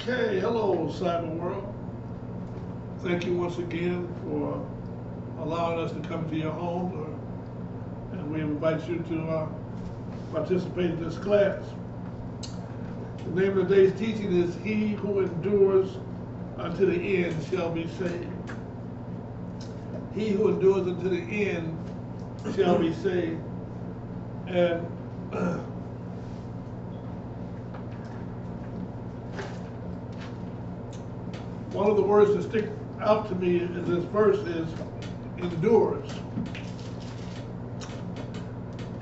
Okay, hello, Cyber World. Thank you once again for allowing us to come to your home, and we invite you to participate in this class. The name of today's teaching is He Who Endures Unto the End Shall Be Saved. He who endures unto the end shall be saved. And one of the words that stick out to me in this verse is endures.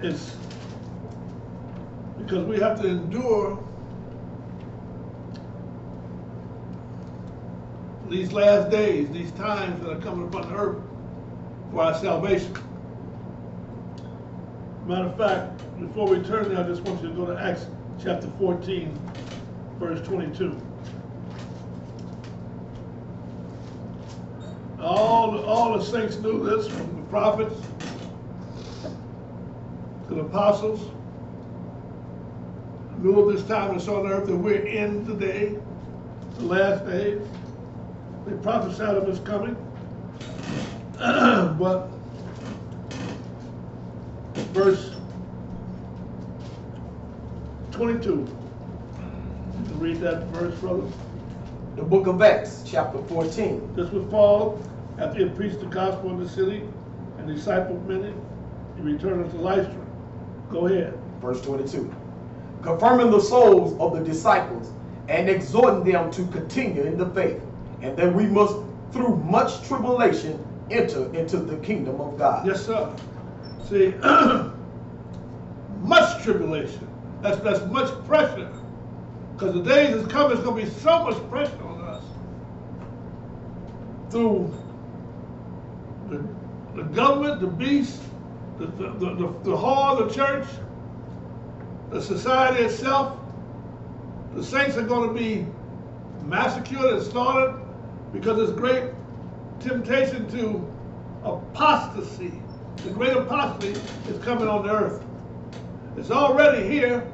It's because we have to endure these last days, these times that are coming upon the earth for our salvation. Matter of fact, before we turn there, I just want you to go to Acts chapter 14, verse 22. All the saints knew this, from the prophets to the apostles, knew of this time that's on earth that we're in today, the last days. They prophesied of his coming. But verse 22. You can read that verse, brother. The book of Acts, chapter 14. This was Paul, after he had preached the gospel in the city and discipled many, he returned unto Lystra. Go ahead. Verse 22. Confirming the souls of the disciples and exhorting them to continue in the faith, and that we must, through much tribulation, enter into the kingdom of God. Yes, sir. See, much tribulation. That's much pressure. Because the days is coming, there's going to be so much pressure on us. Through the government, the beast, the whore, the church, the society itself. The saints are going to be massacred and slaughtered because there's great temptation to apostasy. The great apostasy is coming on the earth. It's already here,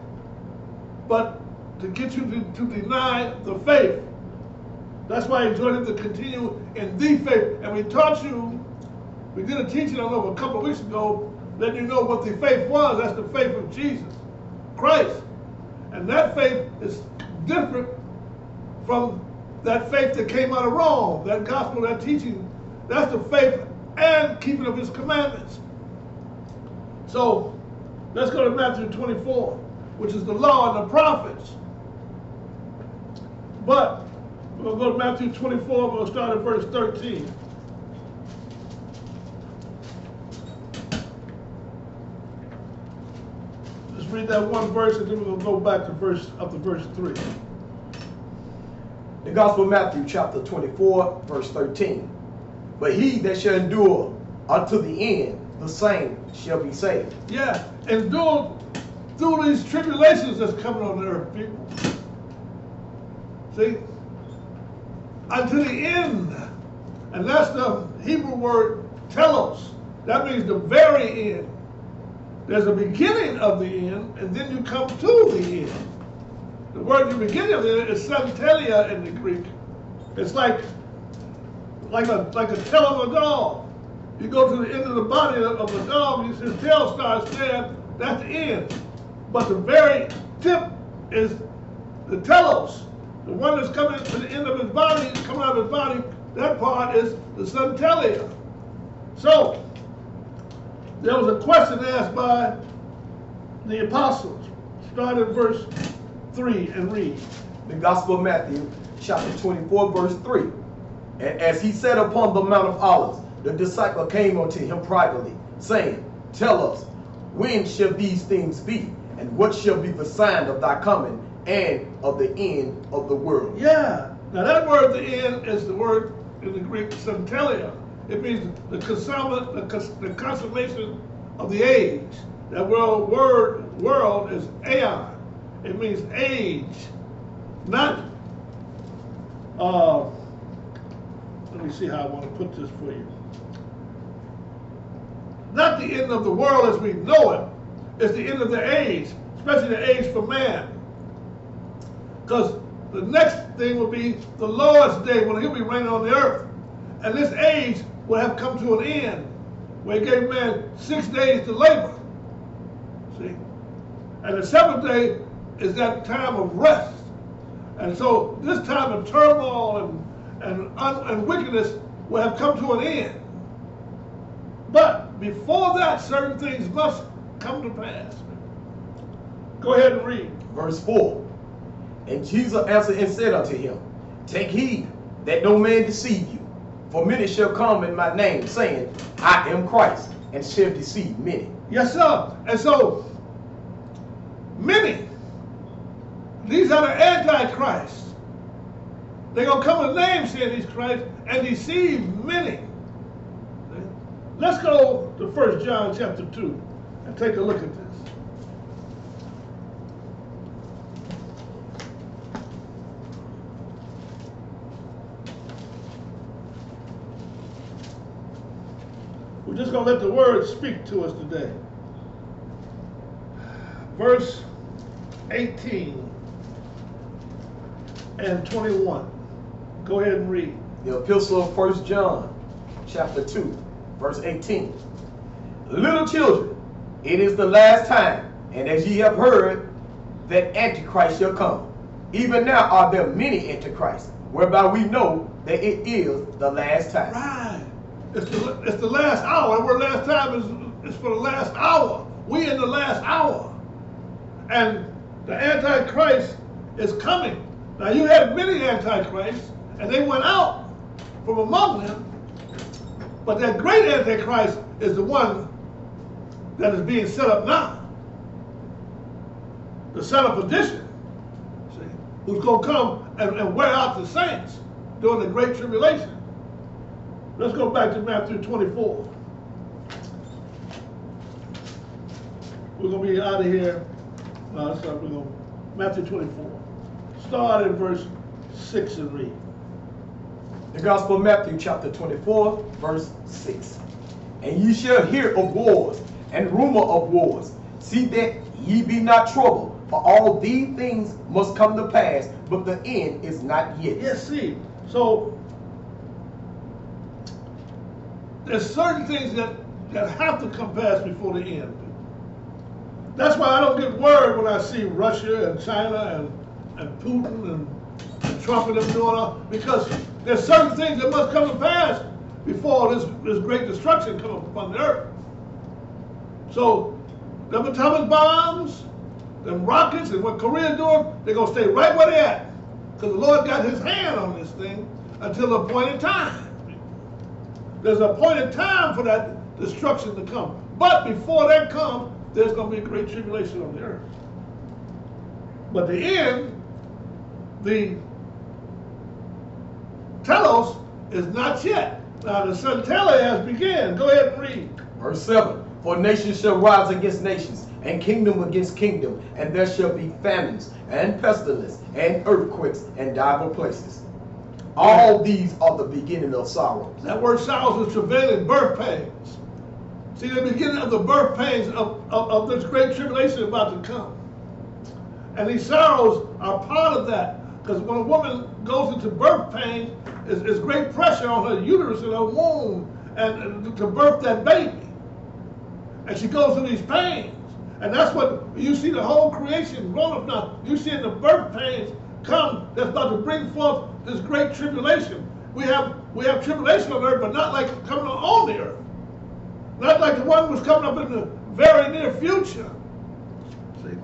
but to get you to deny the faith. That's why I enjoyed it to continue in the faith. And we taught you, we did a teaching, I don't know, a couple of weeks ago, letting you know what the faith was. That's the faith of Jesus Christ. And that faith is different from that faith that came out of Rome, that gospel, that teaching. That's the faith and keeping of his commandments. So let's go to Matthew 24, which is the law and the prophets. But we'll go to Matthew 24, we'll start at verse 13. Just read that one verse and then we're going to go back to verse 3. The Gospel of Matthew, chapter 24, verse 13. But he that shall endure unto the end, the same shall be saved. Yeah, endure through these tribulations that's coming on the earth, people. See? Unto the end. And that's the Hebrew word telos. That means the very end. There's a beginning of the end, and then you come to the end. The word the beginning of the end is santelia in the Greek. It's like a tail of a dog. You go to the end of the body of the dog, and his tail starts there, that's the end. But the very tip is the telos. The one that's coming to the end of his body, coming out of his body, that part is the santelia. So, there was a question asked by the apostles. Start at verse 3 and read. The Gospel of Matthew, chapter 24, verse 3. And as he sat upon the Mount of Olives, the disciple came unto him privately, saying, Tell us, when shall these things be? And what shall be the sign of thy coming and of the end of the world? Yeah. Now that word, the end, is the word in the Greek santelia. It means the consummation of the age. That world is aeon. It means age. Not, let me see how I want to put this for you. Not the end of the world as we know it. It's the end of the age, especially the age for man. Because the next thing will be the Lord's day when he'll be reigning on the earth. And this age will have come to an end, where he gave man 6 days to labor. See? And the seventh day is that time of rest. And so this time of turmoil and wickedness will have come to an end. But before that, certain things must come to pass. Go ahead and read. Verse 4. And Jesus answered and said unto him, Take heed that no man deceive you. For many shall come in my name, saying, I am Christ, and shall deceive many. Yes, sir. And so, many, these are the Antichrist. They're going to come with names saying he's Christ and deceive many. Let's go to 1 John chapter 2 and take a look at this. We're just going to let the word speak to us today. Verse 18 and 21. Go ahead and read. The epistle of 1 John, chapter 2, verse 18. Little children, it is the last time, and as ye have heard, that Antichrist shall come. Even now are there many Antichrists, whereby we know that it is the last time. Right. It's the last hour. Where last time is for the last hour. We in the last hour. And the Antichrist is coming. Now you had many Antichrists, and they went out from among them. But that great Antichrist is the one that is being set up now. The son of perdition, see, who's going to come and wear out the saints during the Great Tribulation. Let's go back to Matthew 24. We're going to be out of here. Matthew 24. Start at verse 6 and read. The Gospel of Matthew, chapter 24, verse 6. And ye shall hear of wars and rumor of wars. See that ye be not troubled, for all these things must come to pass, but the end is not yet. Yes, see. So there's certain things that have to come past before the end. That's why I don't get worried when I see Russia and China and Putin and Trump and them doing all, because there's certain things that must come to pass before this great destruction comes upon the earth. So them atomic bombs, them rockets, and what Korea's doing, they're going to stay right where they're at. Because the Lord got his hand on this thing until the appointed time. There's an appointed time for that destruction to come. But before that comes, there's going to be a great tribulation on the earth. But the end, the telos, is not yet. Now the centella has begun. Go ahead and read. Verse 7. For nations shall rise against nations, and kingdom against kingdom, and there shall be famines, and pestilence, and earthquakes, in divers places. All these are the beginning of sorrows. That word sorrows is travailing, birth pains. See, the beginning of the birth pains of this great tribulation about to come. And these sorrows are part of that. Because when a woman goes into birth pains, there's great pressure on her uterus and her womb and to birth that baby. And she goes through these pains. And that's what you see the whole creation grown up now. You see the birth pains come that's about to bring forth this great tribulation. We have tribulation on earth, but not like coming on the earth. Not like the one was coming up in the very near future. See?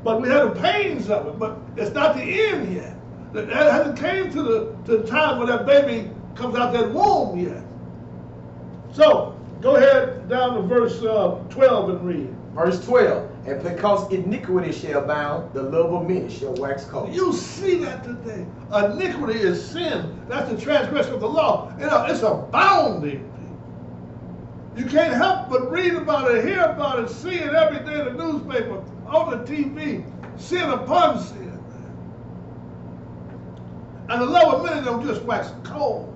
But we have the pains of it, but it's not the end yet. It hasn't came to the time when that baby comes out that womb yet. So, go ahead down to verse 12 and read. Verse 12. And because iniquity shall abound, the love of many shall wax cold. You see that today. Iniquity is sin. That's the transgression of the law. You know, it's abounding. You can't help but read about it, hear about it, see it every day in the newspaper, on the TV, sin upon sin. And the love of many of them just wax cold.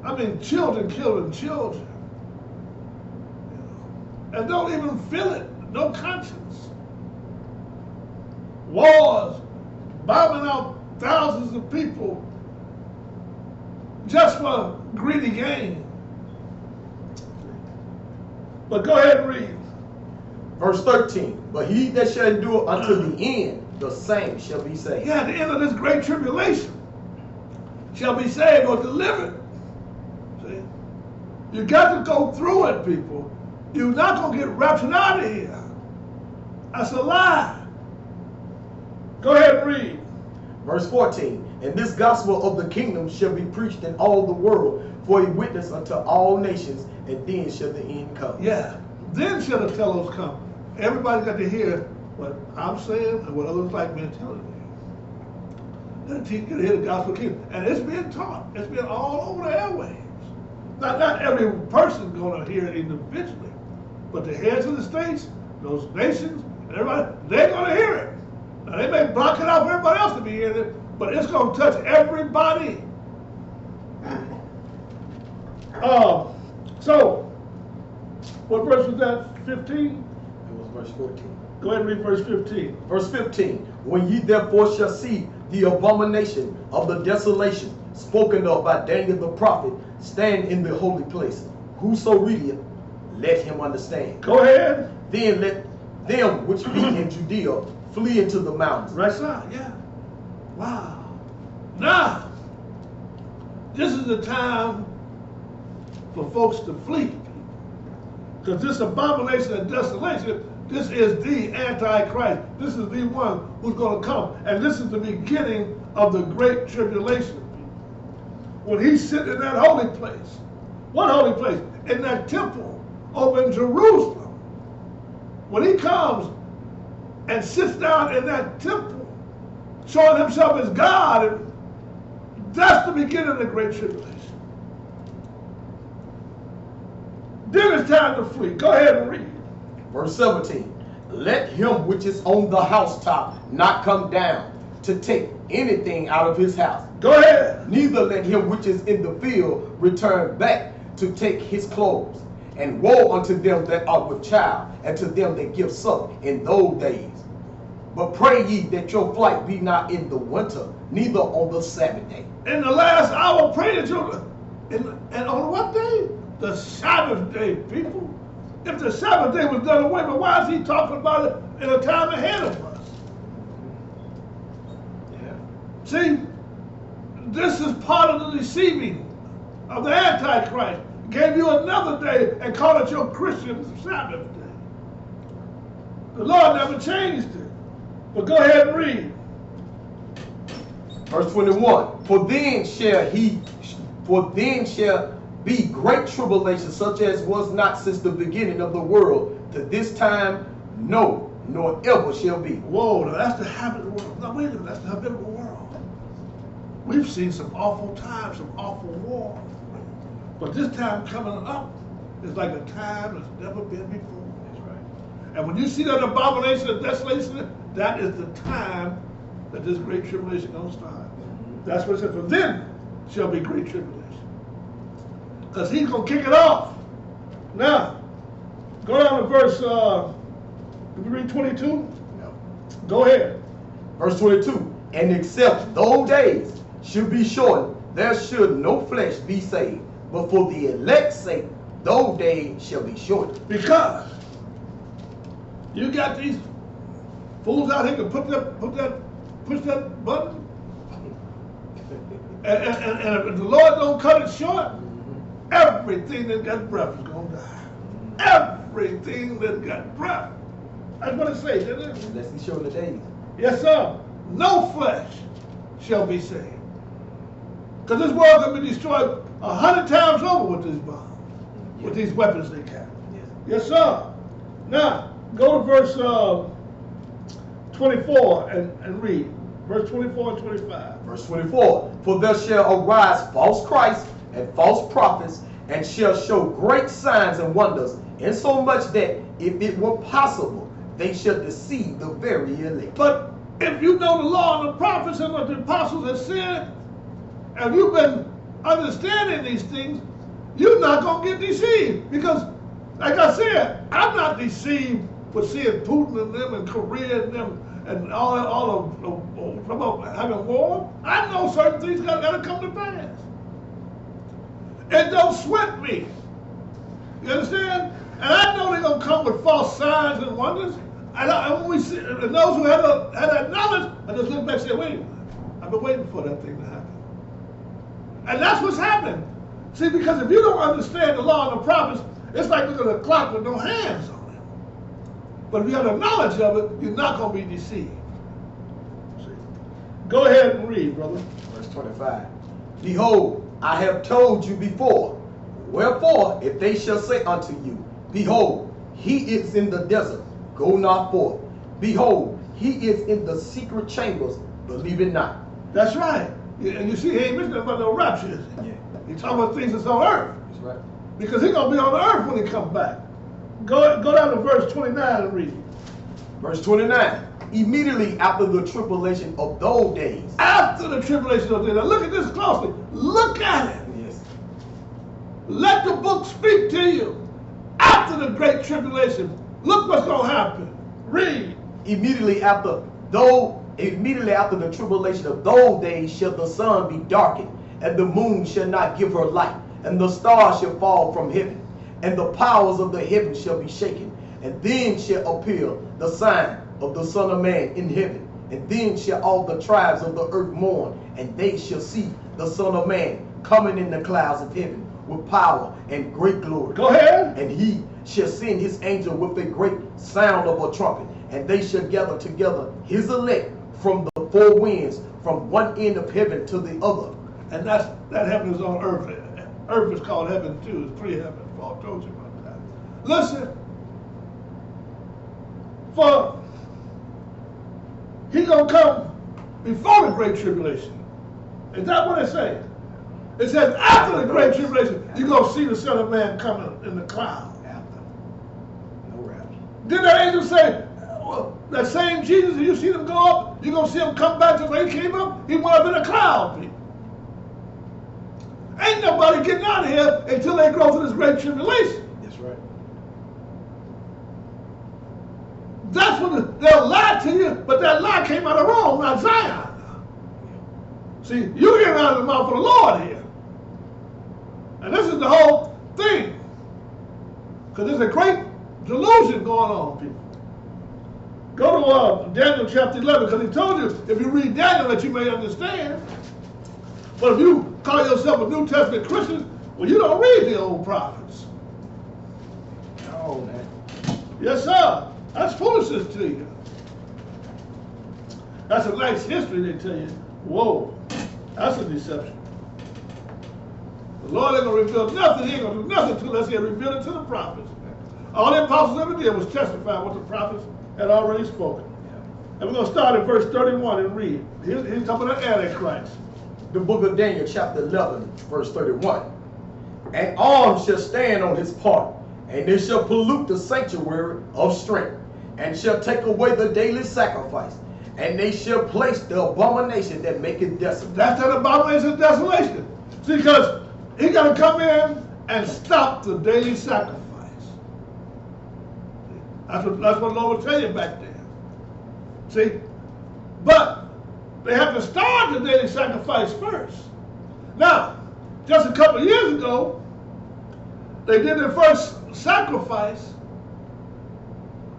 I mean, children killing children. And don't even feel it. No conscience. Wars, bombing out thousands of people just for greedy gain. But go ahead and read. Verse 13, but he that shall endure unto the end, the same shall be saved. Yeah, at the end of this great tribulation, shall be saved or delivered. See? You got to go through it, people. You're not going to get raptured out of here. That's a lie. Go ahead and read. Verse 14, and this gospel of the kingdom shall be preached in all the world for a witness unto all nations, and then shall the end come. Yeah, then shall the telos come. Everybody got to hear what I'm saying and what others like me are telling you. Then you can hear the gospel of the kingdom. And it's being taught. It's been all over the airwaves. Not every person going to hear it individually, but the heads of the states, those nations, and everybody, they're going to hear it. Now, they may block it out for everybody else to be hearing it, but it's going to touch everybody. So, what verse was that? 15? It was verse 14. Go ahead and read verse 15. Verse 15, when ye therefore shall see the abomination of the desolation spoken of by Daniel the prophet stand in the holy place, whoso readeth, let him understand. Go ahead. Then let them which be in Judea flee into the mountains. Right side, yeah. Wow. Now, this is the time for folks to flee. Because this abomination and desolation, this is the Antichrist. This is the one who's going to come. And this is the beginning of the great tribulation. When he's sitting in that holy place. What holy place? In that temple over in Jerusalem. When he comes and sits down in that temple, showing himself as God, and that's the beginning of the great tribulation. Then it's time to flee. Go ahead and read. Verse 17, let him which is on the housetop not come down to take anything out of his house. Go ahead. Neither let him which is in the field return back to take his clothes. And woe unto them that are with child, and to them that give suck in those days. But pray ye that your flight be not in the winter, neither on the Sabbath day. In the last hour, pray that you. And on what day? The Sabbath day, people. If the Sabbath day was done away, but why is he talking about it in a time ahead of us? Yeah. See, this is part of the deceiving of the Antichrist. Gave you another day and called it your Christian Sabbath day. The Lord never changed it. But go ahead and read. Verse 21, for then shall be great tribulation, such as was not since the beginning of the world to this time, no, nor ever shall be. Whoa, now that's the habitable world. No, wait a minute, that's the habitable world. We've seen some awful times, some awful war. But this time coming up is like a time that's never been before. That's right. And when you see that abomination and desolation, that is the time that this great tribulation is going to start. That's what it says. For then shall be great tribulation. Because he's going to kick it off. Now, go down to verse, did we read 22? No. Go ahead. Verse 22, and except those days should be shortened, there should no flesh be saved. But for the elect's sake, those days shall be shortened. Because you got these fools out here can push that button, and if the Lord don't cut it short, everything that got breath is going to die. Everything that got breath. That's what it says, isn't it? Unless he showed the days. Yes, sir. No flesh shall be saved. Because this world can be destroyed 100 times over with these bombs, with these weapons they carry. Yes, sir. Now, go to verse 24 and read. Verse 24 and 25. Verse 24, for there shall arise false Christs and false prophets, and shall show great signs and wonders, insomuch that if it were possible, they shall deceive the very elect. But if you know the law and the prophets and what the apostles have said, and you've been understanding these things, you're not going to get deceived. Because, like I said, I'm not deceived with seeing Putin and them and Korea and them and all of having war. I know certain things gotta come to pass. It don't sweat me. You understand? And I know they're gonna come with false signs and wonders. And when we see, and those who had that knowledge, I just look back and say, wait a minute, I've been waiting for that thing to happen. And that's what's happening. See, because if you don't understand the law and the prophets, it's like looking at a clock with no hands on it. But if you have the knowledge of it, you're not going to be deceived. See? Go ahead and read, brother. Verse 25. Behold, I have told you before. Wherefore, if they shall say unto you, behold, he is in the desert, go not forth. Behold, he is in the secret chambers, believe it not. That's right. And you see, he ain't mentioning about no rapture, is he? Yeah. He's talking about things that's on earth. That's right. Because he's going to be on the earth when he comes back. Go down to verse 29 and read. Verse 29. Immediately after the tribulation of those days. After the tribulation of those days. Now look at this closely. Look at it. Yes. Let the book speak to you. After the great tribulation, look what's going to happen. Read. Immediately after the tribulation of those days shall the sun be darkened, and the moon shall not give her light, and the stars shall fall from heaven, and the powers of the heavens shall be shaken. And then shall appear the sign of the Son of Man in heaven. And then shall all the tribes of the earth mourn, and they shall see the Son of Man coming in the clouds of heaven with power and great glory. Go ahead. And he shall send his angel with a great sound of a trumpet, and they shall gather together his elect from the four winds, from one end of heaven to the other. And that heaven is on earth. Earth is called heaven too. It's three heavens. Paul told you about that. Listen. For he's going to come before the great tribulation. Is that what it says? It says after the great tribulation, you're going to see the Son of Man coming in the cloud. After. No rapture. Did that angel say, well, that same Jesus, you see him go up, you're going to see him come back to where he came up? He went up in a cloud, people. Ain't nobody getting out of here until they go through this great tribulation. That's right. That's when they'll lie to you, but that lie came out of Rome, not Zion. See, you hear out of the mouth of the Lord here. And this is the whole thing. Because there's a great delusion going on, people. Go to Daniel chapter 11, because he told you, if you read Daniel, that you may understand. But if you call yourself a New Testament Christian, well, you don't read the old prophets. Oh, man. Yes, sir. That's foolishness to you. That's a nice history, they tell you. Whoa, that's a deception. The Lord ain't going to reveal nothing. He ain't going to do nothing unless he revealed it to the prophets. All the apostles ever did was testify what the prophets had already spoken. And we're going to start at verse 31 and read. He's talking about Antichrist. The book of Daniel, chapter 11, verse 31. And arms shall stand on his part, and they shall pollute the sanctuary of strength, and shall take away the daily sacrifice, and they shall place the abomination that maketh desolate. That's that abomination of desolation. See, because he got to come in and stop the daily sacrifice. That's what the Lord will tell you back there. See? But they have to start the daily sacrifice first. Now, just a couple of years ago, they did their first sacrifice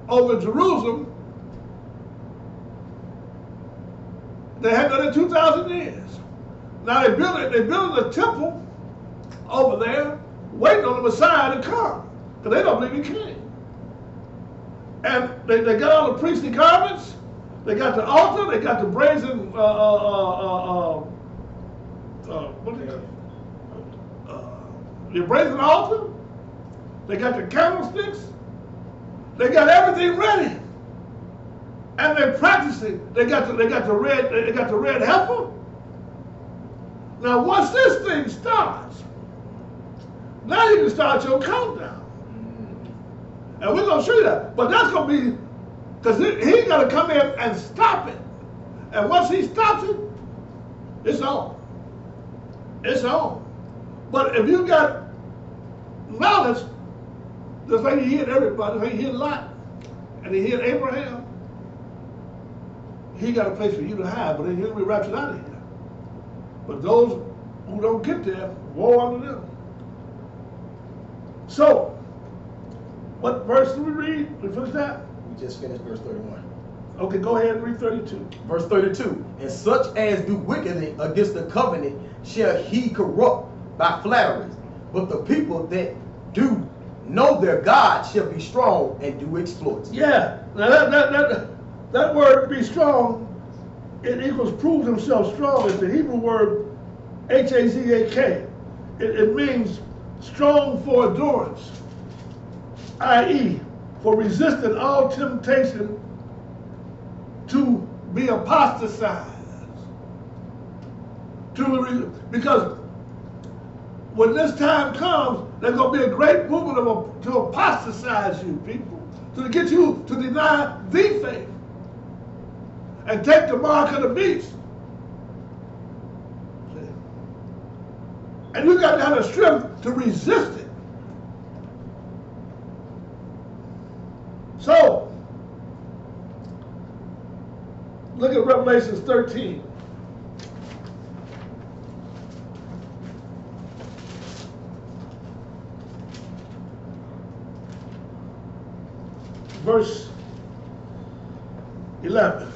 over in Jerusalem. They had done it 2,000 years. Now they're building a temple over there, waiting on the Messiah to come, because they don't believe he came. And they got all the priestly garments. They got the altar. They got the brazen the brazen altar. They got the candlesticks. They got everything ready, and they're practicing. They got the red heifer. Now, once this thing starts, now you can start your countdown. And we're going to show you that. But that's going to be, because he's got to come in and stop it. And once he stops it, it's on. It's on. But if you got knowledge, just like he hit everybody, like he hit Lot, and he hit Abraham, he got a place for you to hide, but then he'll be raptured out of here. But those who don't get there, woe unto them. So, what verse did we read? We finished that? We just finished verse 31. Okay, go ahead and read 32. Verse 32. And such as do wickedly against the covenant shall he corrupt by flatteries. But the people that do know their God shall be strong and do exploits. Yeah. Now that word be strong, it equals prove himself strong. It's the Hebrew word H-A-Z-A-K. It means strong for endurance, i.e., for resisting all temptation to be apostatized. Because when this time comes, there's going to be a great movement to apostatize you, people, to get you to deny the faith and take the mark of the beast. See? And you got to have the strength to resist it. So, look at Revelation 13. Verse 11.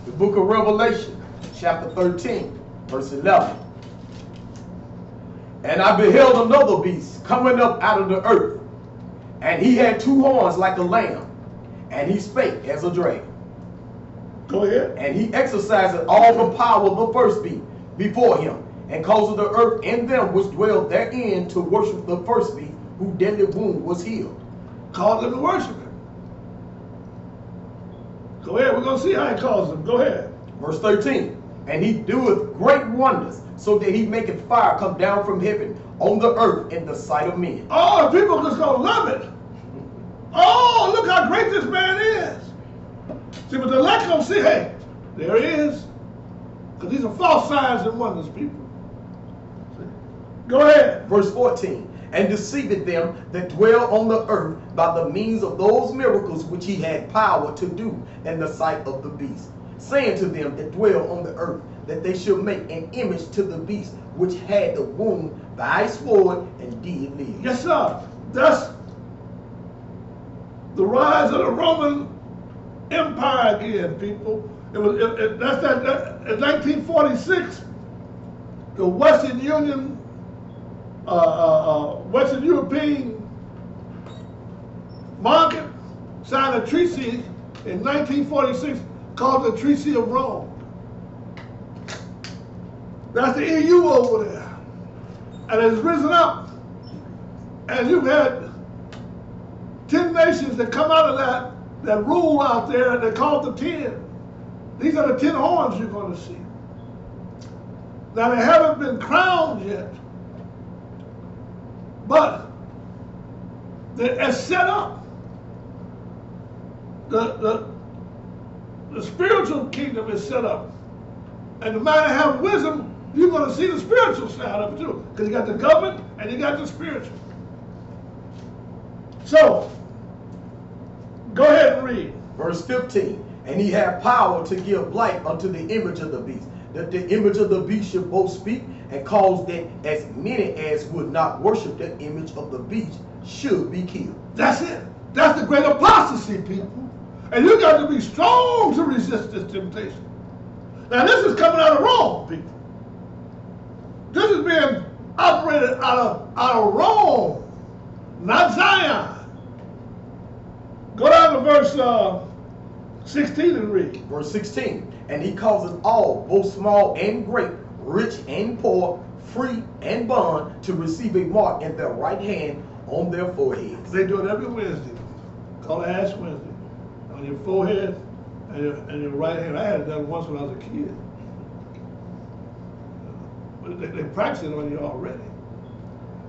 The book of Revelation, chapter 13, verse 11. And I beheld another beast coming up out of the earth, and he had two horns like a lamb, and he spake as a dragon. Go ahead. And he exercised all the power of the first beast before him, and caused the earth and them which dwell therein to worship the first beast, whose deadly wound was healed. Called them to worship him. Go ahead, we're going to see how he calls them. Go ahead. Verse 13. And he doeth great wonders, so that he maketh fire come down from heaven on the earth in the sight of men. Oh, the people are just going to love it. Oh, look how great this man is. See, but the elect going to see, hey, there he is. Because these are false signs and wonders, people. See? Go ahead. Verse 14. And deceiveth them that dwell on the earth by the means of those miracles which he had power to do in the sight of the beast, saying to them that dwell on the earth that they should make an image to the beast which had the wound by a sword and did live. Yes, sir. That's the rise of the Roman Empire again, people. In 1946, the Western Union, Western European market signed a treaty in 1946 called the Treaty of Rome. That's the EU over there. And it's risen up. And you've had 10 nations that come out of that rule out there, and they're called the 10. These are the 10 horns you're going to see. Now, they haven't been crowned yet, but they're set up. The spiritual kingdom is set up. And no matter how wisdom, you're going to see the spiritual side of it too. Because you got the government and you got the spiritual. So, go ahead and read. Verse 15. And he had power to give life unto the image of the beast, that the image of the beast should both speak, and cause that as many as would not worship the image of the beast should be killed. That's it. That's the great apostasy, people. And you got to be strong to resist this temptation. Now, this is coming out of Rome, people. This is being operated out of Rome, not Zion. Go down to verse 16 and read. Verse 16. And he causes all, both small and great, rich and poor, free and bond, to receive a mark in their right hand on their foreheads. They do it every Wednesday. Called Ash Wednesday. On your forehead and your right hand. I had it done once when I was a kid. But they practice it on you already.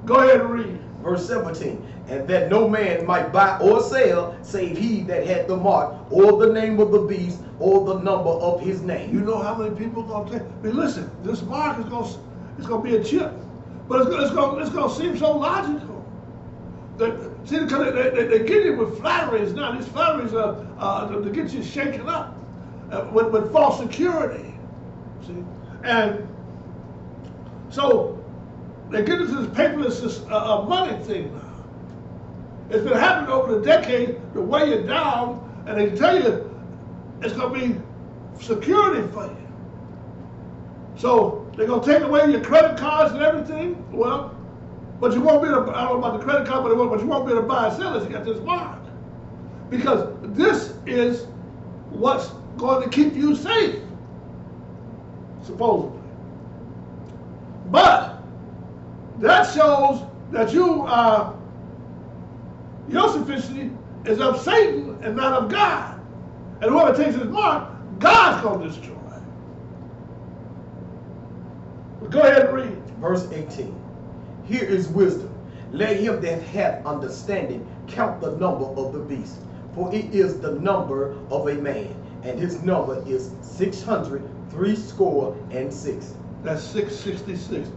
Go ahead and read. Verse 17. And that no man might buy or sell, save he that had the mark, or the name of the beast, or the number of his name. You know how many people are going to take? I mean, listen, this mark is going to be a chip, but it's going to seem so logical. See, because they get you with flatteries now. These flatteries are to get you shaken up. with false security. See? And so they get into this paperless money thing now. It's been happening over the decades to weigh you down, and they tell you it's going to be security for you. So they're going to take away your credit cards and everything. Well, but you won't be able to, I don't know about the credit card, but you won't be able to buy and sell if you got this mark. Because this is what's going to keep you safe, supposedly. But that shows that your sufficiency is of Satan and not of God. And whoever takes his mark, God's going to destroy. But go ahead and read. Verse 18. Here is wisdom. Let him that hath understanding count the number of the beast, for it is the number of a man, and his number is 666. That's 666.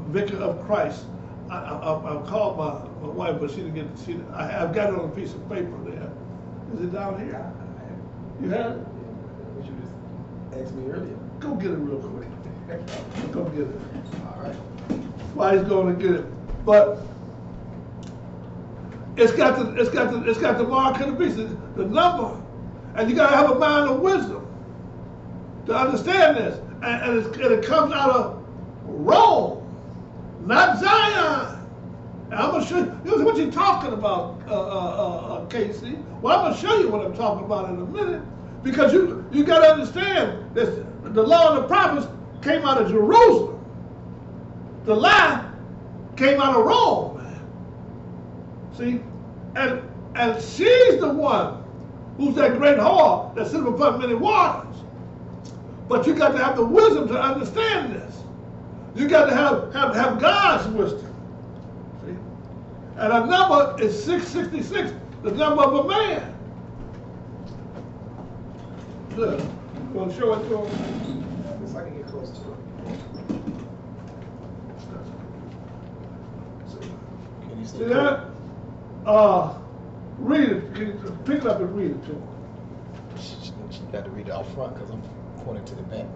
Vicar of Christ. I called my wife, but she didn't get to see it. I've got it on a piece of paper there. Is it down here? You have it? What you just asked me earlier. Go get it real quick. Go get it. All right. Why he's going to get it? But it's got the mark of the beast, the number, and you got to have a mind of wisdom to understand this. And it comes out of Rome, not Zion. And I'm gonna show you what you're talking about, Casey. Well, I'm gonna show you what I'm talking about in a minute, because you got to understand that the law and the prophets came out of Jerusalem. The lie came out of Rome, man. See, and she's the one who's that great whore that sits upon many waters. But you got to have the wisdom to understand this. You got to have God's wisdom. See? And a number is 666, the number of a man. Good. You want to show it to him? If I can get close to it. Can you See that? Read it. Pick it up and read it to him. She got to read it out front because I'm pointing to the back.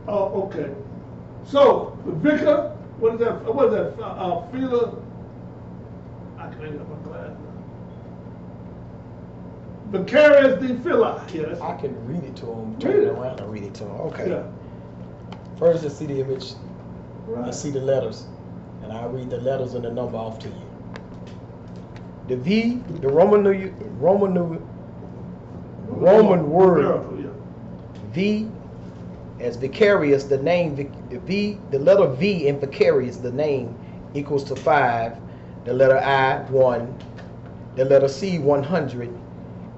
Oh, okay. So the vicar, what is that? Phila. I can't get my glass now. Vicarious de Phila. Yes. I can read it to him, Read turn it. it around and read it to him. Okay. Yeah. First, let's see the image Right. and see the letters. And I'll read the letters and the number off to you. The V, the Roman word Miracle, yeah. V as vicarious, the name, the letter V in vicarious, the name equals to 5, the letter I, 1, the letter C, 100,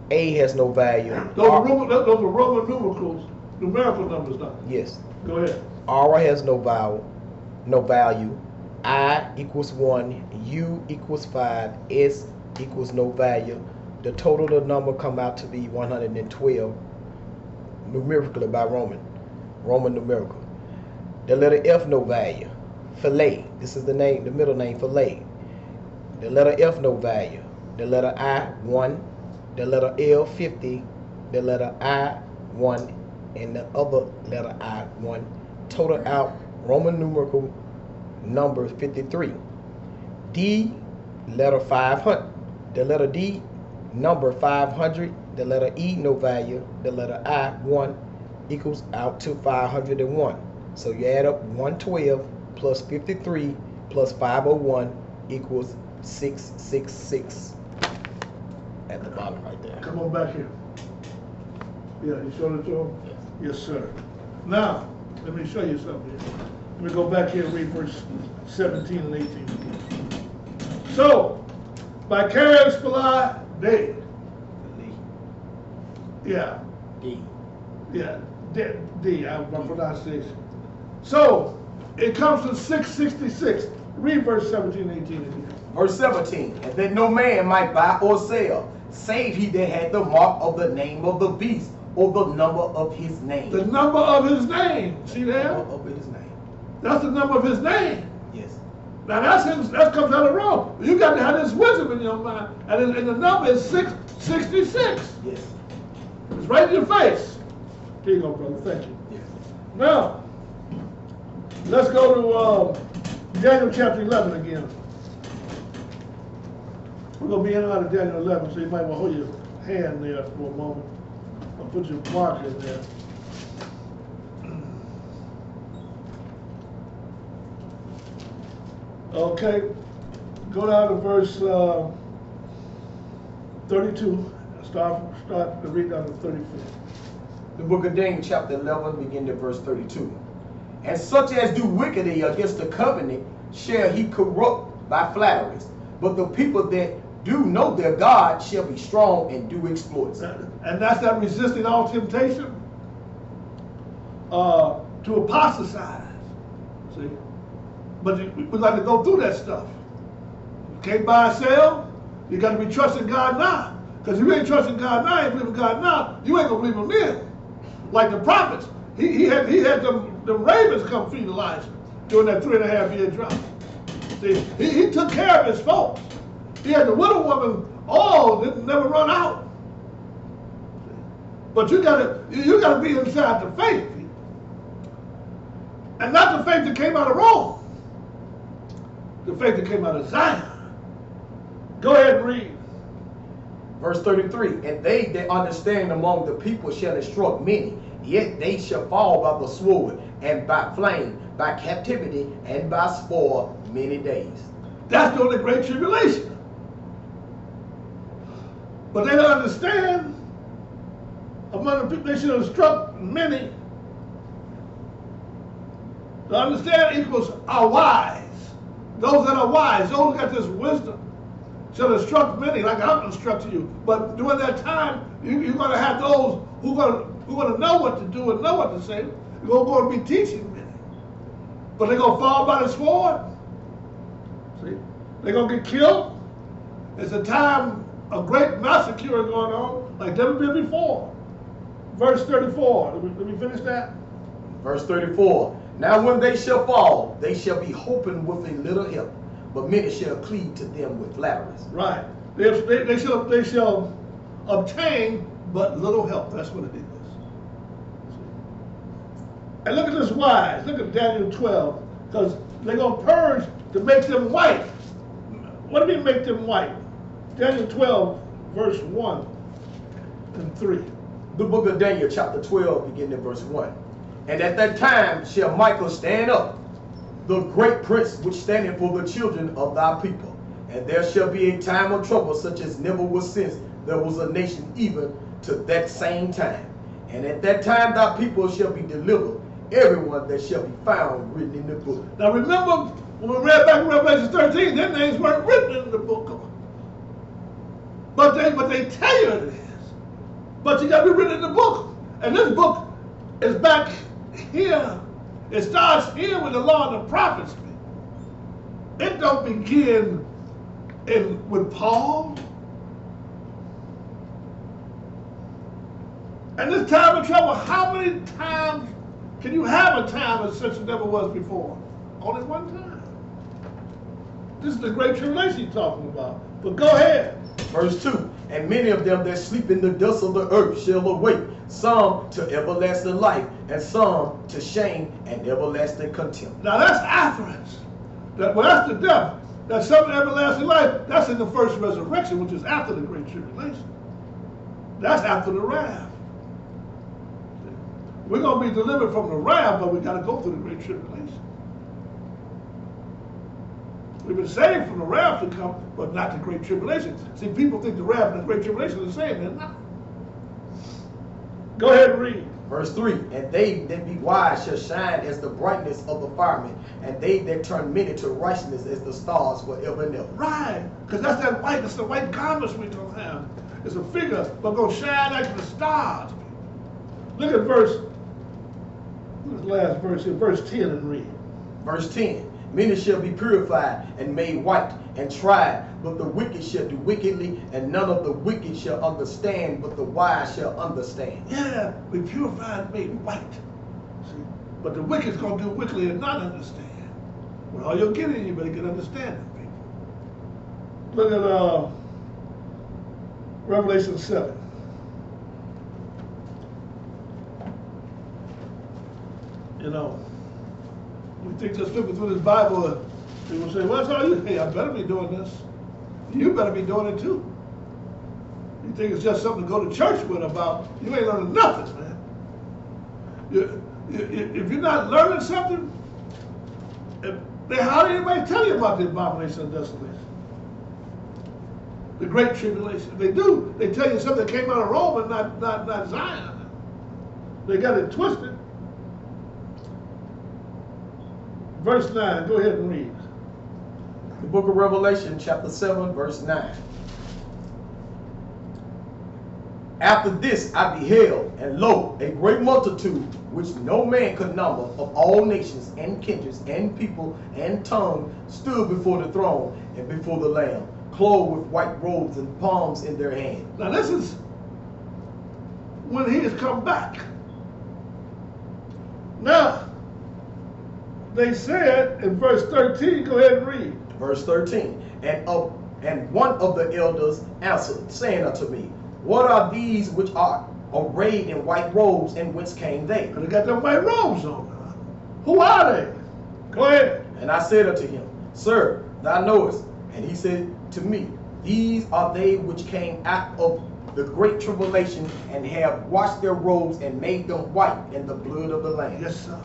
A has no value. Those are Roman numerals, numerical numbers now. Yes. Go ahead. R has no value. I equals 1, U equals 5, S equals no value. The total of the number come out to be 112, numerically by Roman numerical. The letter F no value. Filet, this is the name, the middle name, filet. The letter F no value. The letter I 1, the letter L 50, the letter I 1, and the other letter I 1. Total out Roman numerical number 53. D letter 500. The letter D number 500. The letter E no value. The letter I 1 equals out to 501. So you add up 112 plus 53 plus 501 equals 666. At the bottom right there. Come on back here. Yeah, you showed it to him? Yes. Yes, sir. Now, let me show you something here. Let me go back here and read verse 17 and 18. So, vicarious Phili Dei. Yeah. D. Yeah, D, my pronunciation. So, it comes to 666. Read verse 17 and 18 again. Verse 17. And that no man might buy or sell, save he that had the mark of the name of the beast, or the number of his name. The number of his name. See that? Number of his name. That's the number of his name. Yes. Now that comes out of Rome. You got to have this wisdom in your mind. And the number is 666. Yes. It's right in your face. Here you go, brother. Thank you. Yeah. Now, let's go to Daniel chapter 11 again. We're going to be in and out of Daniel 11, so you might want to hold your hand there for a moment. I'll put your marker in there. Okay, go down to verse 32. Start to read down to 34. The book of Daniel chapter 11, beginning at verse 32. And such as do wickedly against the covenant shall he corrupt by flatteries. But the people that do know their God shall be strong and do exploits. And that's that resisting all temptation to apostatize. See? But we got to go through that stuff. You can't buy and sell. You got to be trusting God now. Because if you ain't trusting God now, ain't believing God now, you ain't going to believe him then. Like the prophets. He had them ravens come feed Elijah during that 3.5-year drought. See, he took care of his folks. He had the widow woman, that never run out. But you gotta be inside the faith, and not the faith that came out of Rome. The faith that came out of Zion. Go ahead and read. Verse 33. And they that understand among the people shall instruct many, yet they shall fall by the sword, and by flame, by captivity, and by spoil many days. That's during the Great Tribulation. But they don't understand. Among the people, they should instruct many. To understand equals are wise. Those that are wise, those who got this wisdom, shall instruct many, like I'm instructing you. But during that time, you're going to have those who are going to know what to do and know what to say. You're going to be teaching many. But they're going to fall by the sword. See? They're going to get killed. It's a time of great massacre going on, like never been before. Verse 34. Let me finish that. Verse 34. Now when they shall fall, they shall be hoping with a little help, but many shall cleave to them with flatteries. Right. They shall obtain but little help. That's what it is. And look at this wise. Look at Daniel 12. Because they're going to purge to make them white. What do you mean make them white? Daniel 12, verse 1 and 3. The book of Daniel chapter 12, beginning at verse 1. And at that time shall Michael stand up, the great prince which standeth for the children of thy people. And there shall be a time of trouble such as never was since there was a nation even to that same time. And at that time thy people shall be delivered, everyone that shall be found written in the book. Now remember, when we read back in Revelation 13, their names weren't written in the book. But they tell you it is. But you got to be written in the book. And this book is back here. It starts here with the law and the prophets. It don't begin with Paul. And this time of trouble, how many times can you have a time as such as never was before? Only one time. This is the Great Tribulation you're talking about. But go ahead. Verse 2. And many of them that sleep in the dust of the earth shall awake, some to everlasting life, and some to shame and everlasting contempt. Now that's afterwards. That's the death. That's some to everlasting life. That's in the first resurrection, which is after the Great Tribulation. That's after the wrath. We're going to be delivered from the wrath, but we got to go through the Great Tribulation. We've been saved from the wrath to come, but not the Great Tribulation. See, people think the wrath and the Great Tribulation are the same. They're not. Go ahead and read. Verse 3. And they that be wise shall shine as the brightness of the firmament, and they that turn many to righteousness as the stars forever and ever. Right, because that's that white, that's the white garments we don't have. It's a figure, but going to shine like the stars. Look at look at the last verse here, verse 10 and read. Verse 10. Many shall be purified and made white and tried, but the wicked shall do wickedly, and none of the wicked shall understand, but the wise shall understand. Yeah, we purified and made white. See? But the wicked's going to do wickedly and not understand. When all you're getting, you better get understanding, people. Look at Revelation 7. You know, we think just flipping through this Bible, people say, well, that's all you, hey, I better be doing this. You better be doing it too. You think it's just something to go to church with about, you ain't learning nothing, man. If you're not learning something, how did anybody tell you about the abomination of desolation? The Great Tribulation. They do. They tell you something that came out of Rome and not Zion. They got it twisted. Verse 9, go ahead and read. The book of Revelation, chapter 7, verse 9. After this I beheld, and lo, a great multitude, which no man could number, of all nations and kindreds and people and tongues, stood before the throne and before the Lamb, clothed with white robes and palms in their hands. Now this is when he has come back. Now, they said in verse 13, go ahead and read. Verse 13, and one of the elders answered, saying unto me, what are these which are arrayed in white robes, and whence came they? Because they got them white robes on. Who are they? Go ahead. And I said unto him, Sir, thou knowest. And he said to me, these are they which came out of the great tribulation, and have washed their robes and made them white in the blood of the Lamb. Yes, sir.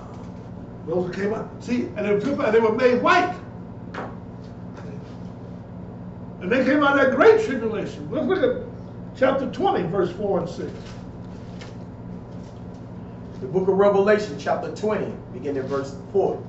Those that came out. See, and they were made white. And they came out of that great tribulation. Let's look at chapter 20, verse 4 and 6. The book of Revelation, chapter 20, beginning at verse 4.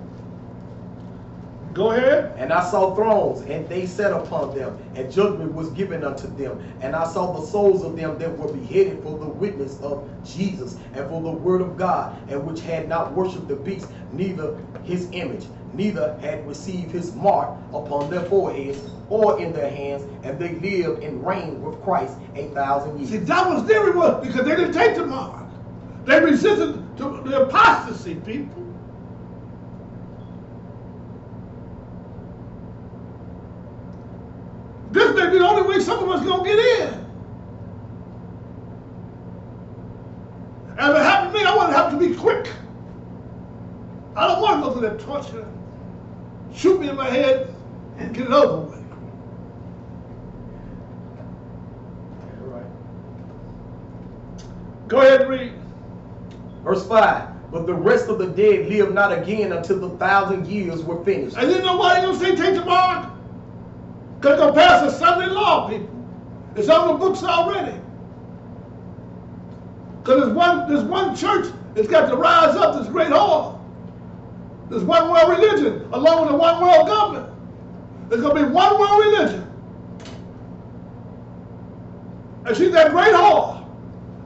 Go ahead. And I saw thrones, and they sat upon them, and judgment was given unto them. And I saw the souls of them that were beheaded for the witness of Jesus, and for the word of God, and which had not worshipped the beast, neither his image, neither had received his mark upon their foreheads or in their hands, and they lived and reigned with Christ 1,000 years. See, that was their reward, because they didn't take the mark. They resisted to the apostasy, people. This may be the only way some of us gonna get in. And if it happened to me, I want it to happen to me quick. I don't want to go through that torture. Shoot me in my head and get it over with. All right. Go ahead and read. Verse 5. But the rest of the dead lived not again until the 1,000 years were finished. And you know why they gonna say take the mark? Because they're gonna pass a Sunday law, people. It's on the books already. Because there's one church that's got to rise up, this great hall. There's one world religion along with the one world government. There's going to be one world religion. And she's that great hall.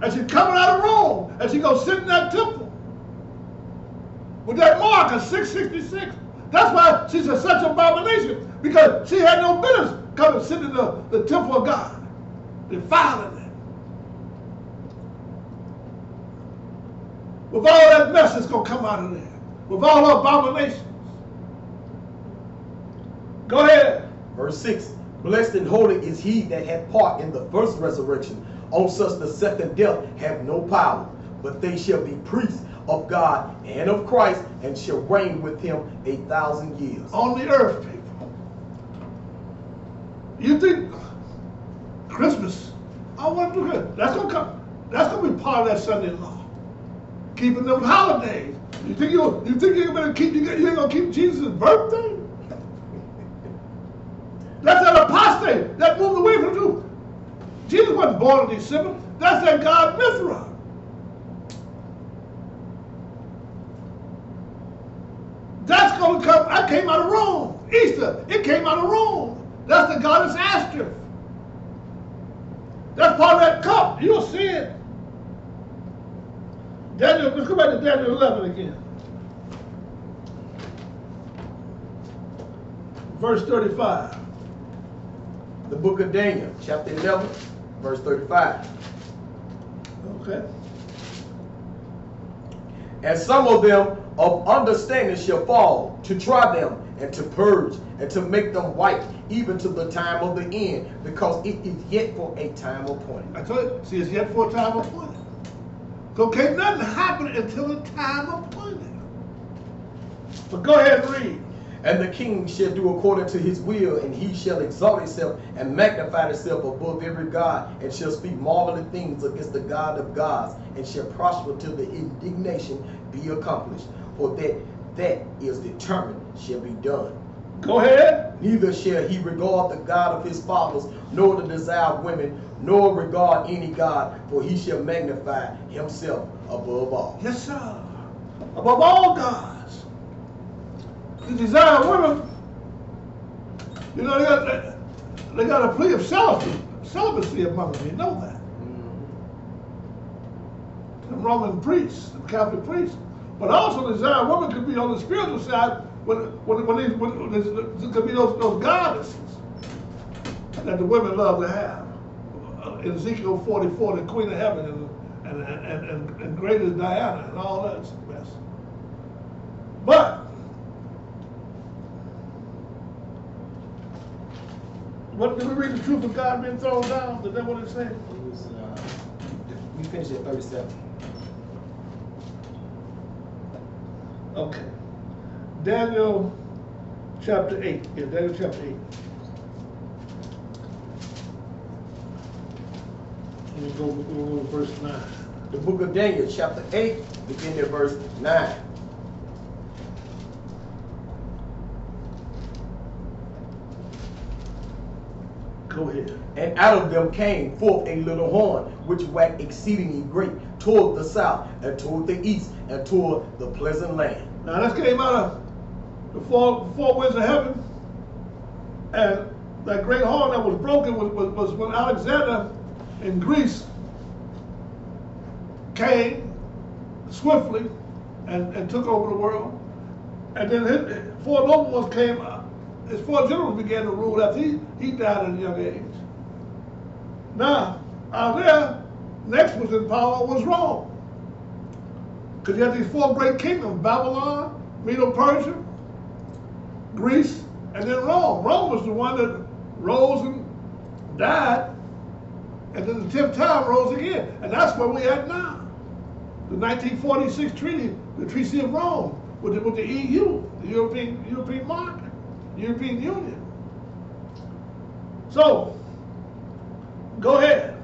And she's coming out of Rome. And she's going to sit in that temple. With that mark of 666. That's why she's such an abomination. Because she had no business coming and sitting in the temple of God. Defiling it. With all that mess that's going to come out of there. With all the abominations. Go ahead. Verse 6. Blessed and holy is he that hath part in the first resurrection. On such the second death have no power, but they shall be priests of God and of Christ, and shall reign with him 1,000 years. On the earth, people. You think Christmas, I want to do good. That's going to come. That's going to be part of that Sunday law. Keeping them holidays. You think you're going to keep? You ain't going to keep Jesus' birthday? That's that apostate that moved away from the truth. Jesus wasn't born in December. That's that God Mithra. That's going to come. That came out of Rome. Easter, it came out of Rome. That's the goddess Ashtoreth. That's part of that cup. You'll see it. Daniel, let's go back to Daniel 11 again. Verse 35. The book of Daniel, chapter 11, verse 35. Okay. And some of them of understanding shall fall, to try them, and to purge, and to make them white, even to the time of the end, because it is yet for a time appointed. I told you, see, it's yet for a time appointed. So can't nothing happen until the time appointed. But go ahead and read. And the king shall do according to his will, and he shall exalt himself and magnify himself above every god, and shall speak marvelous things against the God of gods, and shall prosper till the indignation be accomplished. For that is determined shall be done. Go ahead. Neither shall he regard the God of his fathers, nor the desire of women, nor regard any God, for he shall magnify himself above all. Yes, sir. Above all gods. The desire of women, you know, they got a plea of celibacy among them. You know that. The Roman priests, the Catholic priests. But also the desire of women could be on the spiritual side when there could be those goddesses that the women love to have. In Ezekiel 44, the Queen of Heaven and great is Diana and all that mess. But what did we read? The truth of God being thrown down? Is that what it said? It was, we finished at 37. Okay. Daniel chapter 8. Yeah, Daniel chapter 8. Let me go to verse 9. The book of Daniel, chapter 8, beginning at verse 9. Go ahead. And out of them came forth a little horn, which waxed exceedingly great, toward the south, and toward the east, and toward the pleasant land. Now this came out of the four winds of heaven, and that great horn that was broken was when Alexander in Greece came swiftly and took over the world. And then his four noble ones came, his four generals began to rule after he died at a young age. Now, out there, next was in power was Rome. Because you had these four great kingdoms, Babylon, Medo-Persia, Greece, and then Rome. Rome was the one that rose and died, and then the 10th time rose again. And that's where we're at now. The 1946 treaty, the Treaty of Rome, with the EU, the European market, European Union. So, go ahead.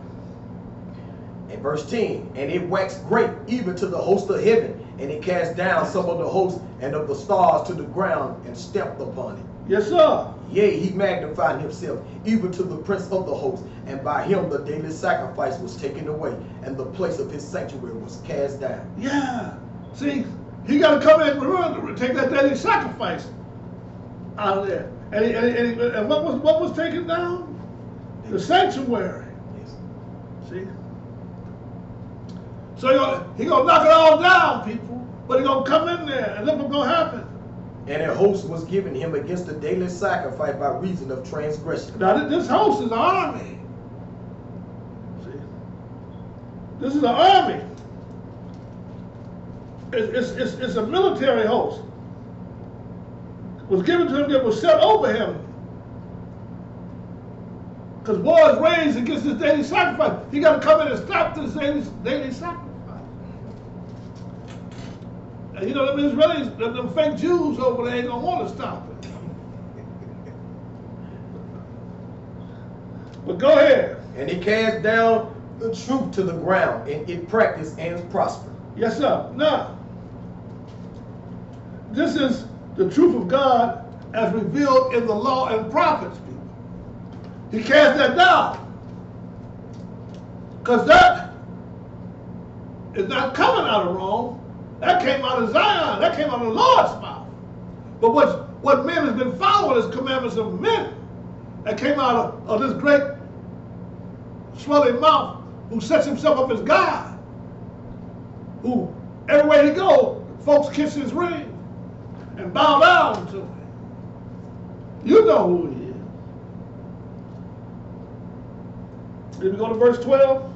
In verse 10, and it waxed great even to the host of heaven, and it cast down some of the hosts and of the stars to the ground and stepped upon it. Yes, sir. Yea, he magnified himself even to the prince of the host, and by him the daily sacrifice was taken away, and the place of his sanctuary was cast down. Yeah. See, he got to come in and take that daily sacrifice out of there. And what was taken down? The sanctuary. Yes. See? So he gonna knock it all down, people. But he gonna come in there, and look what's gonna happen. And a host was given him against the daily sacrifice by reason of transgression. Now this host is an army. See? This is an army. It's a military host. Was given to him that was set over him. Because war is raised against this daily sacrifice. He got to come in and stop this daily sacrifice. And you know, them Israelis, them fake Jews over there ain't going to want to stop it. But go ahead. And he cast down the truth to the ground, and it practiced and prospered. Yes, sir. Now, this is the truth of God as revealed in the law and prophets, people. He cast that down. Because that is not coming out of Rome. That came out of Zion. That came out of the Lord's mouth. But what men has been following is commandments of men. That came out of this great swelling mouth who sets himself up as God. Who, everywhere he goes, folks kiss his ring and bow down to him. You know who he is. Did we go to verse 12?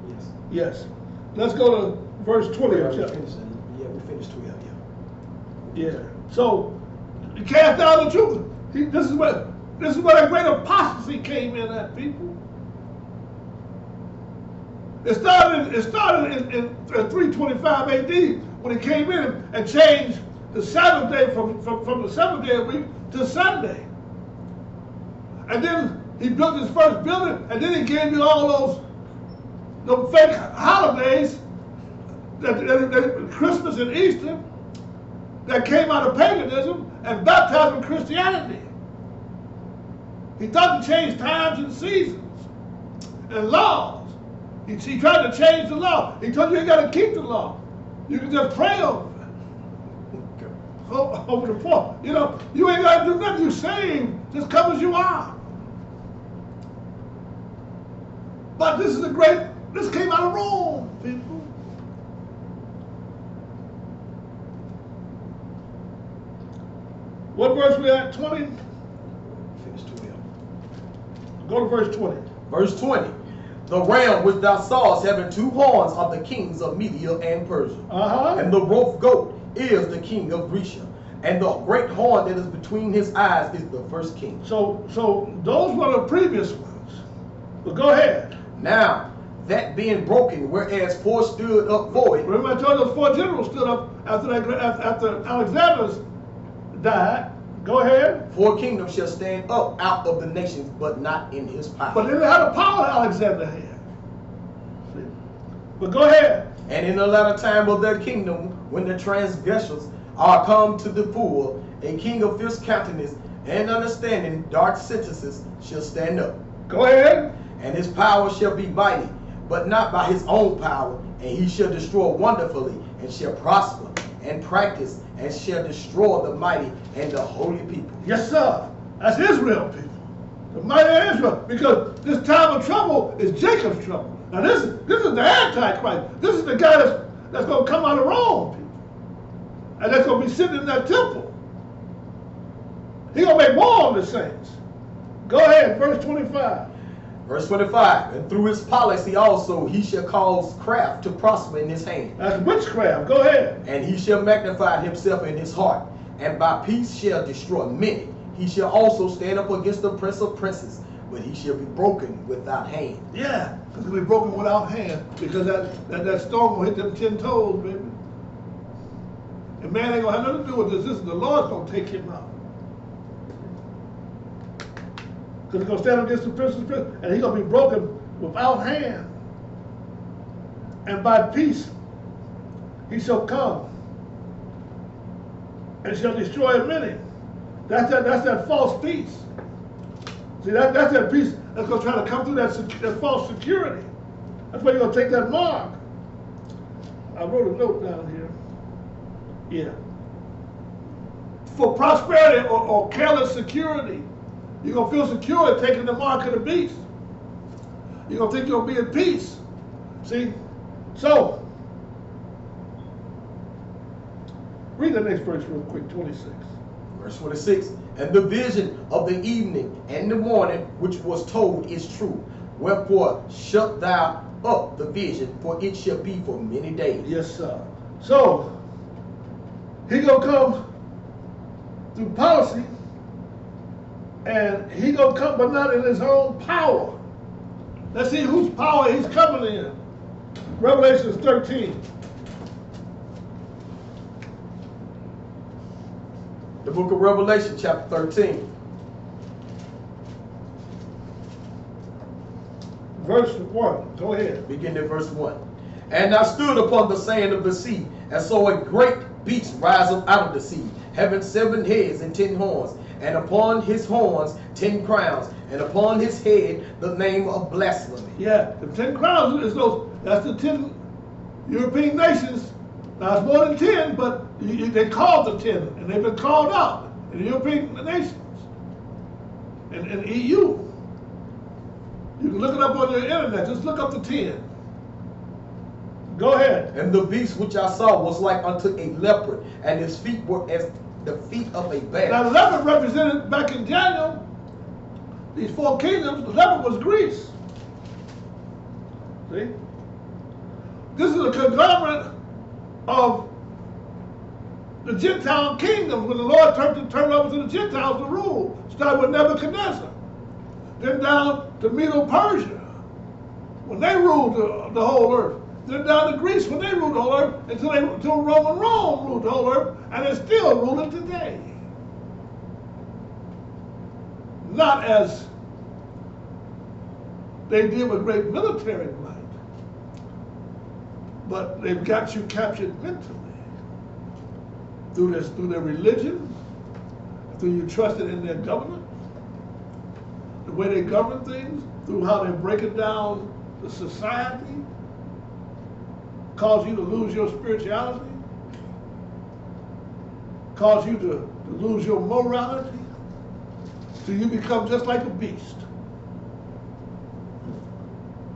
Yes. Yes. Let's go to verse 20. We finished 12, Yeah. So, he cast down the truth. This is where that great apostasy came in at, people. It started in 325 AD when he came in and changed the Sabbath day from the seventh day of the week to Sunday. And then he built his first building, and then he gave you all those fake holidays, that Christmas and Easter, that came out of paganism and baptized in Christianity. He thought to change times and seasons and laws. He tried to change the law. He told you ain't got to keep the law. You can just pray over it. Over the poor. You know, you ain't got to do nothing. You saved just come as you are. But this came out of Rome, people. What verse we at? 20? Finish 12. Go to verse 20. Verse 20. The ram which thou sawest having two horns of the kings of Media and Persia. And the rough goat is the king of Grecia. And the great horn that is between his eyes is the first king. So those were the previous ones. But go ahead. Now, that being broken, whereas four stood up void. Remember I told you those four generals stood up after Alexander's died. Go ahead. Four kingdoms shall stand up out of the nations, but not in his power. But they didn't have the power Alexander had. See? But go ahead. And in the latter time of their kingdom, when the transgressors are come to the full, a king of fierce countenance and understanding dark sentences shall stand up. Go ahead. And his power shall be mighty, but not by his own power. And he shall destroy wonderfully, and shall prosper, and practice, and shall destroy the mighty and the holy people. Yes, sir. That's Israel, people. The mighty Israel. Because this time of trouble is Jacob's trouble. Now this is the Antichrist. This is the guy that's going to come out of Rome, people. And that's going to be sitting in that temple. He's going to make war on the saints. Go ahead, verse 25. Verse 25, and through his policy also he shall cause craft to prosper in his hand. That's witchcraft. Go ahead. And he shall magnify himself in his heart, and by peace shall destroy many. He shall also stand up against the prince of princes, but he shall be broken without hand. Yeah, it's going to be broken without hand, because that stone will hit them 10 toes, baby. And man ain't going to have nothing to do with this. This is the Lord's going to take him out. Because he's going to stand up against the prince of princes, and he's going to be broken without hand. And by peace he shall come and shall destroy many. That's that false peace. See, that's that peace that's going to try to come through that false security. That's why you're going to take that mark. I wrote a note down here. Yeah. For prosperity or careless security, you're going to feel secure taking the mark of the beast. You're going to think you'll be at peace. See? So, read the next verse real quick, 26. Verse 26, and the vision of the evening and the morning which was told is true. Wherefore shut thou up the vision, for it shall be for many days. Yes, sir. So, he going to come through policy, and he going to come, but not in his own power. Let's see whose power he's coming in. Revelation 13. The book of Revelation, chapter 13. Verse 1. Go ahead. Begin at verse 1. And I stood upon the sand of the sea, and saw a great beast rise up out of the sea, having 7 heads and 10 horns, and upon his horns 10 crowns, and upon his head the name of blasphemy. Yeah, the 10 crowns is that's the 10 European nations. Now it's more than 10, but they called the 10, and they've been called out in the European nations and EU. You can look it up on your internet. Just look up the 10. Go ahead. And the beast which I saw was like unto a leopard, and his feet were as the feet of a bear. Now the leopard represented back in Daniel, these 4 kingdoms, the leopard was Greece. See? This is a conglomerate of the Gentile kingdoms when the Lord turned over to the Gentiles to rule. Started with Nebuchadnezzar. Then down to Medo-Persia when they ruled the whole earth. Then down to Greece when they ruled the whole earth until Roman Rome ruled the whole earth, and they're still ruling today. Not as they did with great military might, but they've got you captured mentally through their religion, through you trusting in their government, the way they govern things, through how they're breaking down the society, cause you to lose your spirituality, cause you to lose your morality, till you become just like a beast.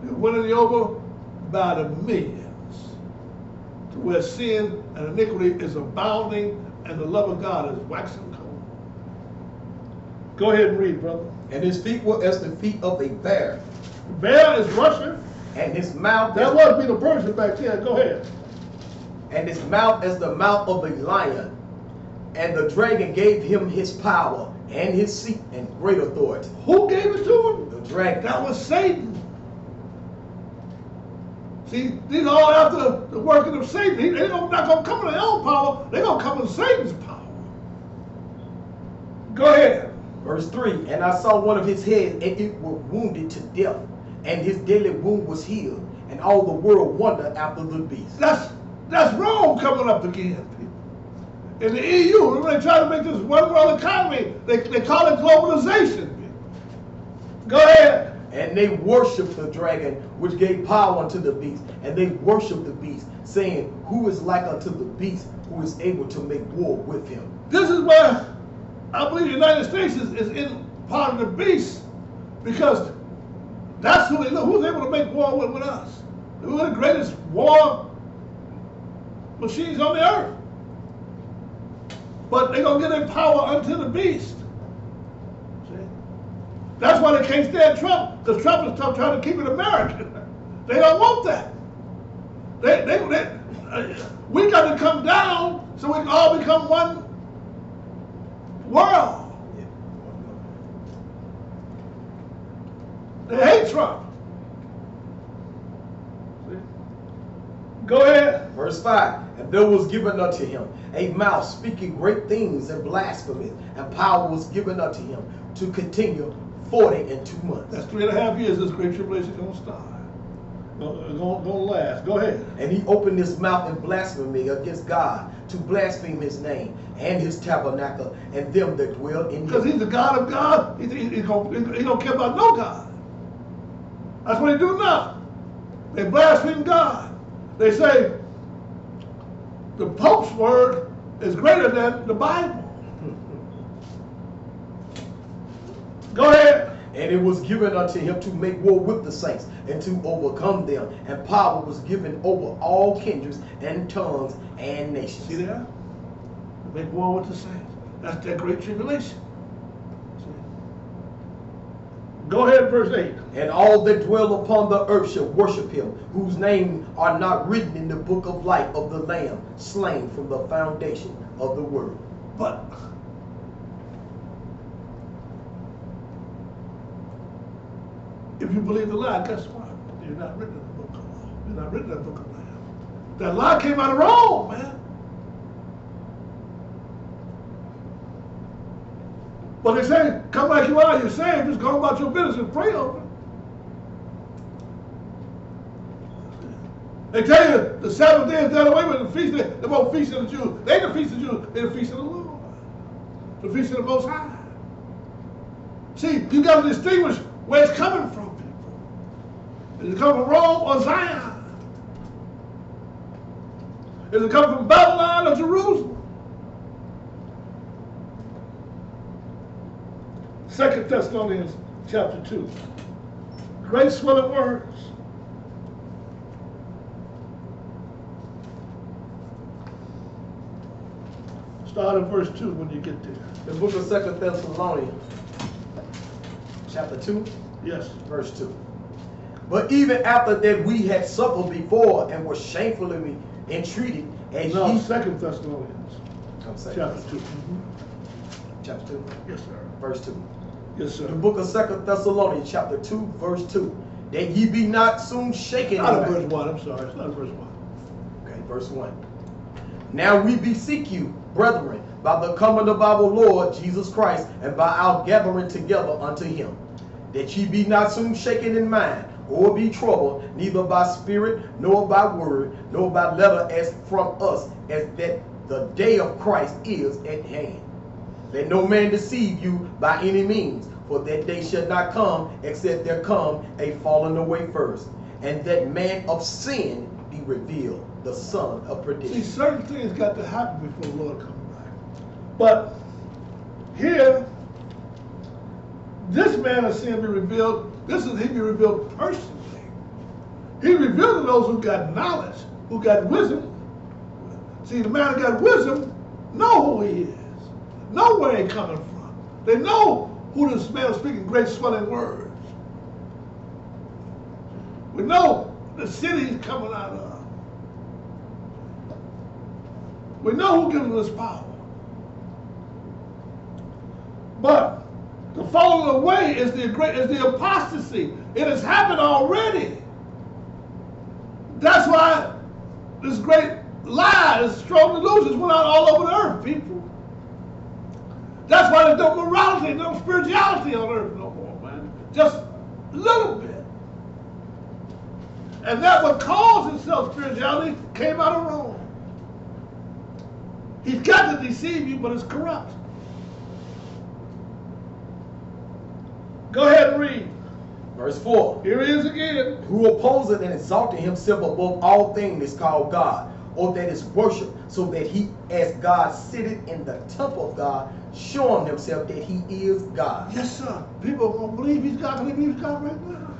You're winning over by the millions, to where sin and iniquity is abounding and the love of God is waxing cold. Go ahead and read, brother. And his feet were as the feet of a bear. Bear is Russian. And his mouth. That was be the Persian back then. Go ahead. And his mouth as the mouth of a lion. And the dragon gave him his power and his seat and great authority. Who gave it to him? The dragon. That was Satan. See, these are all after the working of Satan. They're not going to come in their own power. They're going to come in Satan's power. Go ahead. Verse 3, and I saw one of his heads, and it was wounded to death, and his deadly wound was healed, and all the world wondered after the beast. That's Rome coming up again, people. In the EU, when they try to make this one world economy, they call it globalization, people. Go ahead. And they worshiped the dragon, which gave power unto the beast, and they worshiped the beast, saying, who is like unto the beast, who is able to make war with him? This is where I believe the United States is in part of the beast, because that's who they look. Who's able to make war with us? We're the greatest war machines on the earth. But they're going to get their power unto the beast. See? That's why they can't stand Trump, because Trump is trying to keep it American. They don't want that. We got to come down so we can all become one world. They hate Trump. See? Go ahead. Verse 5, and there was given unto him a mouth speaking great things and blasphemy, and power was given unto him to continue 42 months. That's 3.5 years this great tribulation is going to start. Going to last. Go ahead. And he opened his mouth in blasphemy against God, to blaspheme his name and his tabernacle and them that dwell in him. Because he's the God of God. He don't care about no God. That's what they do now. They blaspheme God. They say the Pope's word is greater than the Bible. Go ahead. And it was given unto him to make war with the saints and to overcome them. And power was given over all kindreds and tongues and nations. See that? Make war with the saints. That's that great tribulation. See? Go ahead, verse 8. And all that dwell upon the earth shall worship him, whose names are not written in the book of life of the Lamb, slain from the foundation of the world. But if you believe the lie, guess what? You're not written in the book of life. You're not written in the book of life. That lie came out of Rome, man. But they say, come like you are, you're saved, just go about your business and pray over it. They tell you the Sabbath day is done away with, the feast day, the most feast of the Jews. They ain't the feast of the Jews, they're the feast of the Lord. The feast of the Most High. See, you got to distinguish where it's coming from, people. Is it coming from Rome or Zion? Is it coming from Babylon or Jerusalem? 2 Thessalonians chapter 2. Great swelling words. Start at verse 2 when you get there. The book of 2 Thessalonians, chapter 2, Yes. verse 2. But even after that we had suffered before and were shamefully entreated, as No, ye... 2 Thessalonians chapter 2. Chapter 2, Yes, sir. verse 2. Yes, sir. The book of 2 Thessalonians, chapter 2, verse 2. that ye be not soon shaken. Not in verse mind. 1, I'm sorry. It's not verse 1. Okay, verse 1. Now we beseech you, brethren, by the coming of our Lord Jesus Christ, and by our gathering together unto him, that ye be not soon shaken in mind, or be troubled, neither by spirit, nor by word, nor by letter as from us, as that the day of Christ is at hand. Let no man deceive you by any means, for that day shall not come, except there come a falling away first, and that man of sin be revealed, the son of See, perdition. certain things got to happen before the Lord comes back. But here, this man of sin be revealed. He be revealed personally. He revealed to those who got knowledge, who got wisdom. See, the man who got wisdom know who he is, know where he coming from. They know who this man is speaking great swelling words. We know the city he's coming out of. We know who gives him this power. But the falling away is the apostasy. It has happened already. That's why this great lie, this strong delusions went out all over the earth, people. That's why there's no morality, no spirituality on earth no more, man. Just a little bit. And that what calls itself spirituality came out of Rome. He's got to deceive you, but it's corrupt. Go ahead and read. Verse 4. Here he is again. Who opposeth and exalted himself above all things is called God, or that is worship, so that he, as God sitteth in the temple of God, showing himself that he is God. Yes, sir. People are going to believe he's God, believe he's God right now.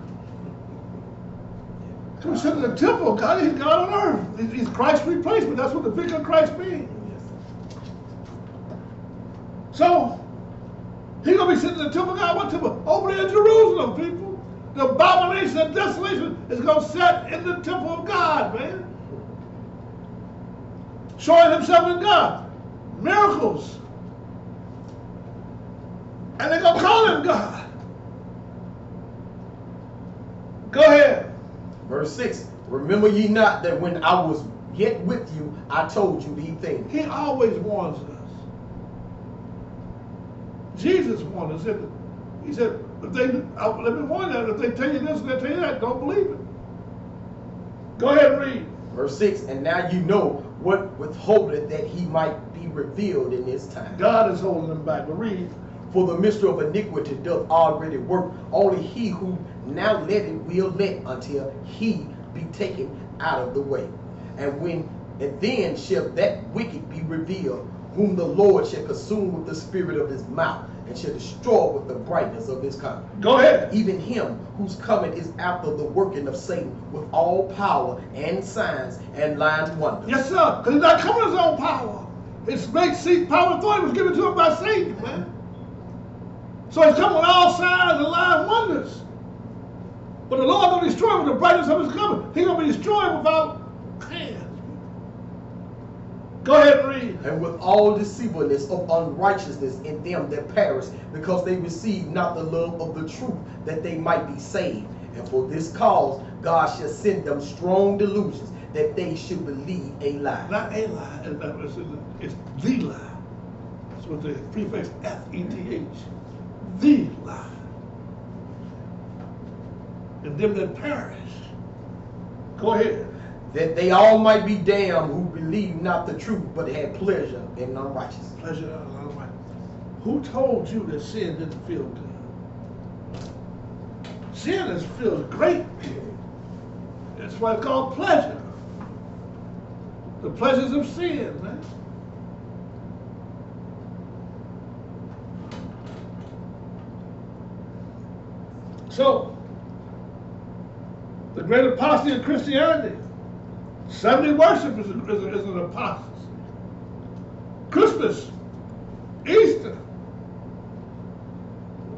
So he's sitting in the temple of God, he's God on earth. He's Christ's replacement. That's what the vicar of Christ means. So, he's going to be sitting in the temple of God. What temple? Over there in Jerusalem, people. The abomination of desolation is going to set in the temple of God, man. Showing himself in God. Miracles. And they're going to call him God. Go ahead. Verse 6. Remember ye not that when I was yet with you, I told you these things. He always warns us. Jesus warned us. He said, if they, let me warn you, if they tell you this and they tell you that, don't believe it. Go ahead and read. Verse 6. And now you know what withholdeth that he might be revealed in this time. God is holding them back. But read. For the mystery of iniquity doth already work. Only he who now let it will let until he be taken out of the way. And then shall that wicked be revealed, whom the Lord shall consume with the spirit of his mouth, and shall destroy with the brightness of his coming. Go ahead. Even him whose coming is after the working of Satan with all power and signs and lying wonders. Yes, sir. Because he's not coming in his own power. His great seat, power, and authority was given to him by Satan, man. So he's coming with all signs and lying wonders. But the Lord going to destroy him with the brightness of his coming. He's going to be destroyed without hands. Go ahead and read. And with all deceitfulness of unrighteousness in them that perish, because they receive not the love of the truth, that they might be saved. And for this cause God shall send them strong delusions, that they should believe a lie. Not a lie. It's the lie. That's what the prefix F-E-T-H. The lie. And them that perish. Go ahead. That they all might be damned who believe not the truth, but had pleasure in unrighteousness. Pleasure out of unrighteousness. Who told you that sin didn't feel good? Sin feels great. That's why it's called pleasure. The pleasures of sin, man. So, the great apostasy of Christianity. Sunday worship is an apostasy. Christmas, Easter,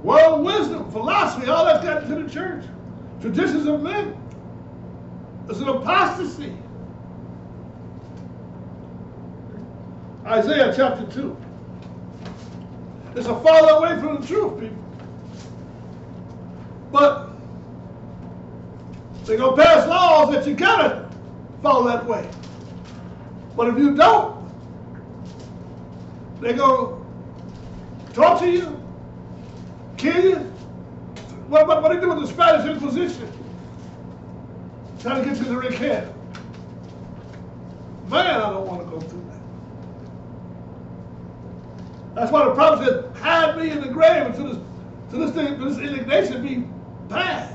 world wisdom, philosophy, all that's got into the church. Traditions of men. It's an apostasy. Isaiah chapter 2. It's a fall away from the truth, people. But They're going to pass laws that you got to follow that way. But if you don't, they're going to torture you, kill you. What they do with the Spanish Inquisition? Trying to get you to recant. Man, I don't want to go through that. That's why the prophet said, hide me in the grave until this indignation be passed.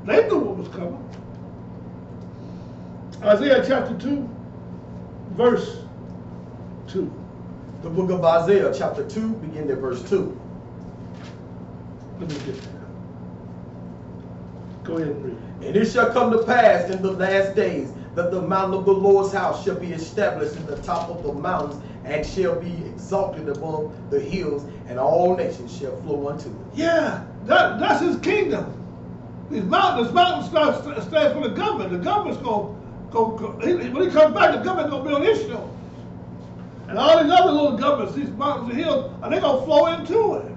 They knew what was coming. Isaiah chapter 2, verse 2. The book of Isaiah chapter 2, beginning at verse 2. Let me get there. Go ahead and read. And it shall come to pass in the last days that the mountain of the Lord's house shall be established in the top of the mountains, and shall be exalted above the hills, and all nations shall flow unto it. Yeah, that's his kingdom. This mountain stands for the government. The government's when he comes back, the government's going to build his shores. And all these other little governments, these mountains and hills, and they're going to flow into it.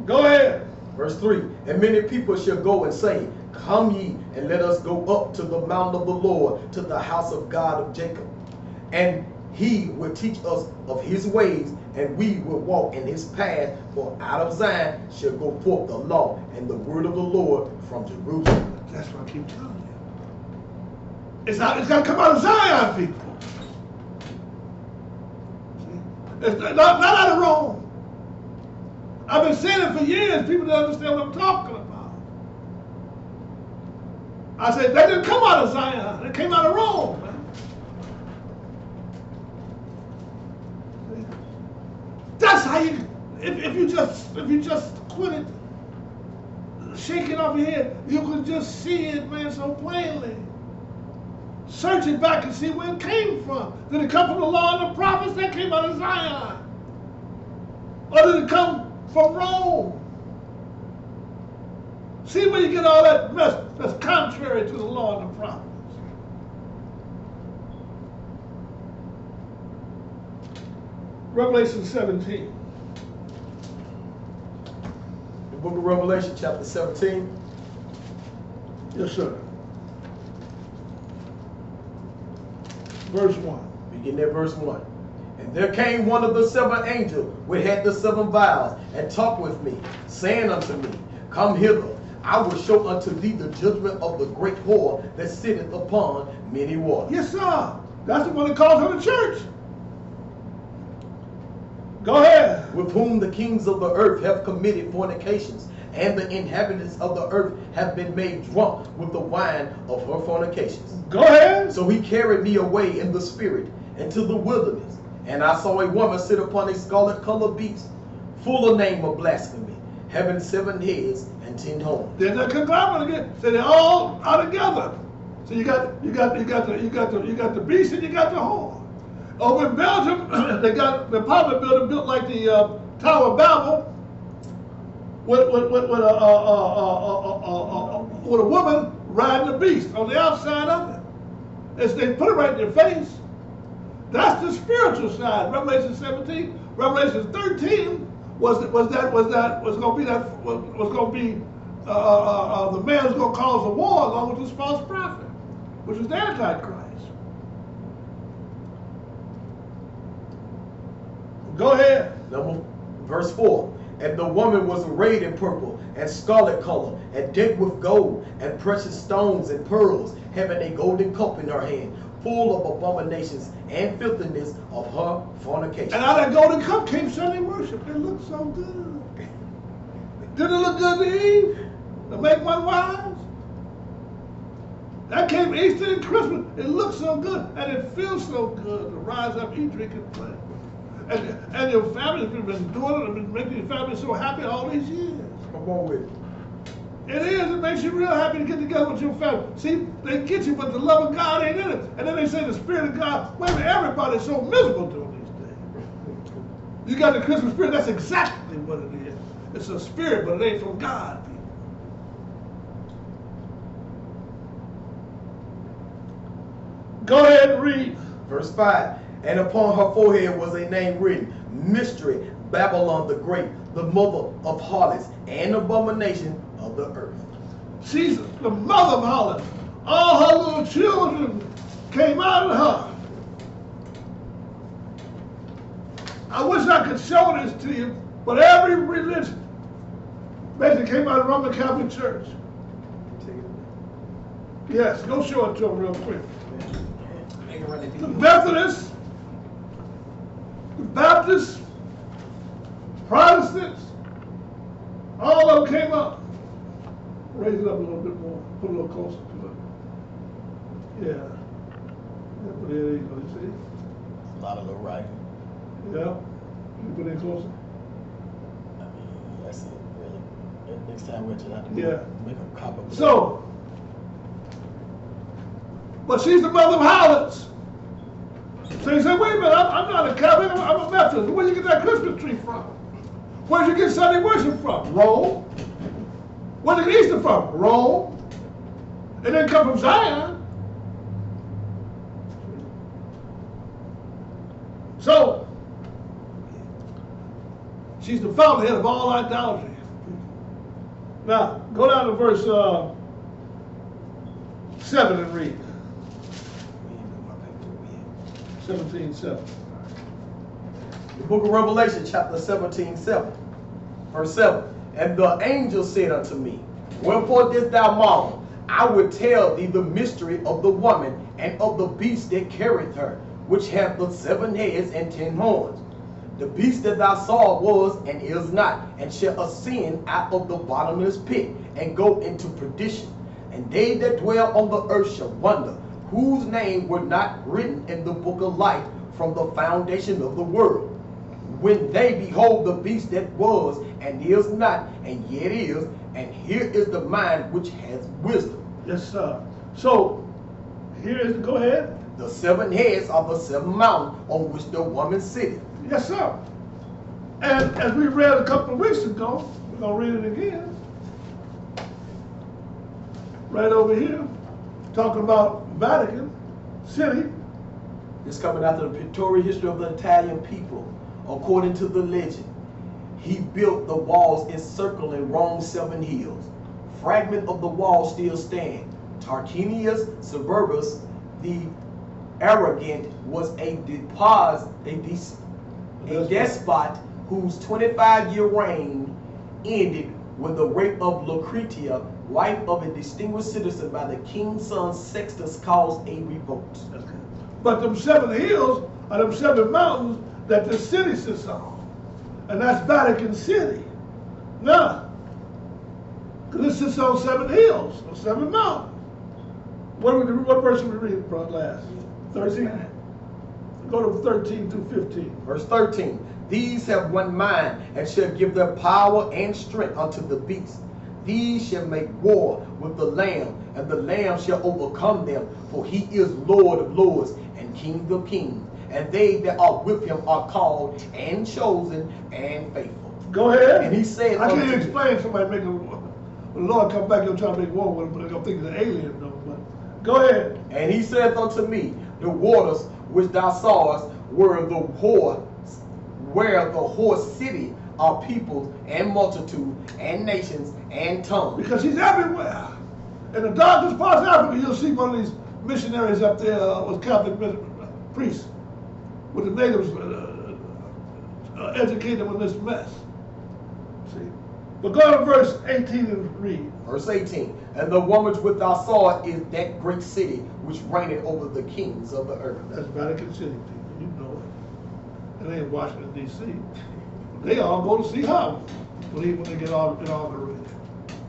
Go ahead. Verse 3. And many people shall go and say, come ye, and let us go up to the mountain of the Lord, to the house of God of Jacob. And he will teach us of his ways, and we will walk in his path. For out of Zion shall go forth the law and the word of the Lord from Jerusalem. That's what I keep telling you. It's got to come out of Zion, people. See? It's not out of Rome. I've been saying it for years. People don't understand what I'm talking about. I said, they didn't come out of Zion. They came out of Rome, man. That's how you, if you just quit it, shake it off your head, you can just see it, man, so plainly. Search it back and see where it came from. Did it come from the law and the prophets? That came out of Zion. Or did it come from Rome? See where you get all that mess that's contrary to the law and the prophets. Revelation 17. The book of Revelation chapter 17. Yes, sir. Verse 1. Begin at verse 1. And there came one of the seven angels which had the seven vials, and talked with me, saying unto me, come hither, I will show unto thee the judgment of the great whore that sitteth upon many waters. Yes, sir. That's the one that calls her the church. Go ahead. With whom the kings of the earth have committed fornications, and the inhabitants of the earth have been made drunk with the wine of her fornications. Go ahead. So he carried me away in the spirit into the wilderness, and I saw a woman sit upon a scarlet-colored beast, full of name of blasphemy, having 7 heads and 10 horns. There's a conglomerate again. So they're all out together. So you got the beast and you got the horn. Over in Belgium, they got the apartment building built like the Tower of Babel, with a woman riding a beast on the outside of it. As they put it right in your face. That's the spiritual side. Revelation 17, Revelation 13 was going to be the man who's going to cause a war along with this false prophet, which is the Antichrist. Go ahead. Verse 4. And the woman was arrayed in purple and scarlet color, and decked with gold and precious stones and pearls, having a golden cup in her hand, full of abominations and filthiness of her fornication. And out of that golden cup came Sunday worship. It looked so good. Didn't it look good to Eve? To make one wise? That came Easter and Christmas. It looked so good, and it feels so good to rise up, eat, drink, and play. And your family's been doing it and been making your family so happy all these years. Come on with it. It is. It makes you real happy to get together with your family. See, they get you, but the love of God ain't in it. And then they say the Spirit of God. Wait a minute, everybody's so miserable during these days. You got the Christmas spirit. That's exactly what it is. It's a spirit, but it ain't from God, people. Go ahead and read. Verse 5. And upon her forehead was a name written, Mystery, Babylon the Great, the mother of harlots and abomination of the earth. She's the mother of Holland. All her little children came out of her. I wish I could show this to you, but every religion basically came out of the Roman Catholic Church. Yes, go show it to them real quick. The Methodists, the Baptists, Protestants, all of them came up. Raise it up a little bit more, put a little closer to it. Yeah. Yeah, but there you go, you see? A lot of little writing. Yeah. Can you put it closer? I mean, that's it, really. Next time we'll just have to Yeah. make a copy of it. So, but she's the mother of harlots. So you say, wait a minute, I'm not a Catholic, I'm a Methodist. Where'd you get that Christmas tree from? Where'd you get Sunday worship from? Rome. Where'd you get Easter from? Rome. It didn't come from Zion. So, she's the fountainhead of all idolatry. Now, go down to verse 7 and read. 17:7. The book of Revelation, chapter 17:7, verse 7. And the angel said unto me, wherefore didst thou marvel? I will tell thee the mystery of the woman and of the beast that carrieth her, which hath the 7 heads and 10 horns. The beast that thou sawest was and is not, and shall ascend out of the bottomless pit, and go into perdition. And they that dwell on the earth shall wonder, whose name were not written in the book of life from the foundation of the world, when they behold the beast that was and is not and yet is, and here is the mind which has wisdom. Yes, sir. So, here is, go ahead. The 7 heads are the 7 mountains on which the woman sitteth. Yes, sir. And as we read a couple of weeks ago, we're going to read it again. Right over here, talking about Vatican City. It's coming after the pictorial history of the Italian people. According to the legend, he built the walls encircling Rome's 7 hills. Fragment of the wall still stand. Tarquinius Severus the Arrogant was a despot whose 25-year reign ended with the rape of Lucretia, wife of a distinguished citizen, by the king's son Sextus, caused a revolt. But them 7 hills are them 7 mountains that the city sits on. And that's Vatican City. Now, because it sits on 7 hills, or 7 mountains. What verse are we reading from last? 13? Go to 13 through 15. Verse 13. These have one mind, and shall give their power and strength unto the beast. These shall make war with the Lamb, and the Lamb shall overcome them, for he is Lord of lords and King of kings. And they that are with him are called and chosen and faithful. Go ahead. And he said, I can't explain somebody making, when the Lord come back, he'll try to make war with him, but I'm thinking an alien though. But go ahead. And he saith unto me, the waters which thou sawest were the whore, where the whore city are peoples and multitude and nations and tongues. Because he's everywhere. In the darkest parts of Africa, you'll see one of these missionaries up there with Catholic priests, with the natives educated them in this mess. See? But go to verse 18 and read. Verse 18. And the woman which thou sawest is that great city which reigneth over the kings of the earth. That's Vatican City, people. You know it. It ain't Washington, D.C. They all go to see her when they get inaugurated.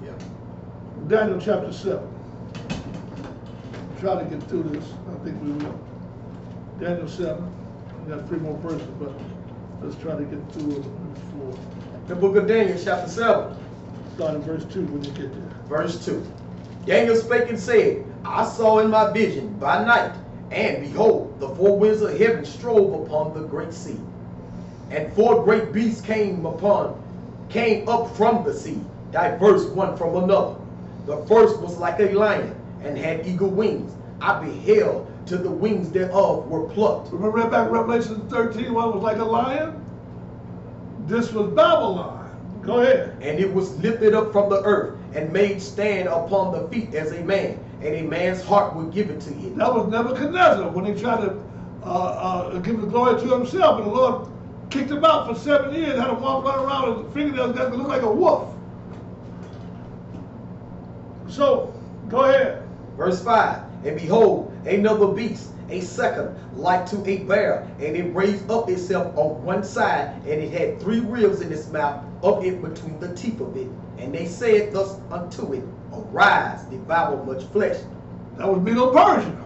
Yep. Daniel chapter 7. Try to get through this. I think we will. Daniel 7. We got 3 more verses, but let's try to get through it before. The book of Daniel, chapter 7. Start in verse 2 when you get there. Verse 2. Daniel spake and said, I saw in my vision by night, and behold, the 4 winds of heaven strove upon the great sea. And 4 great beasts came up from the sea, diverse one from another. The first was like a lion, and had eagle wings. I beheld till the wings thereof were plucked. Remember that back Revelation 13, one was like a lion? This was Babylon. Go ahead. And it was lifted up from the earth, and made stand upon the feet as a man, and a man's heart would give it to it. That was Nebuchadnezzar when he tried to give the glory to himself, and the Lord kicked him out for 7 years, had him walk right around with his fingernails that look like a wolf. So, go ahead. Verse 5, and behold, another beast, a second, like to a bear, and it raised up itself on one side, and it had 3 ribs in its mouth of it between the teeth of it. And they said thus unto it, Arise, devour much flesh. That was Medo-Persia.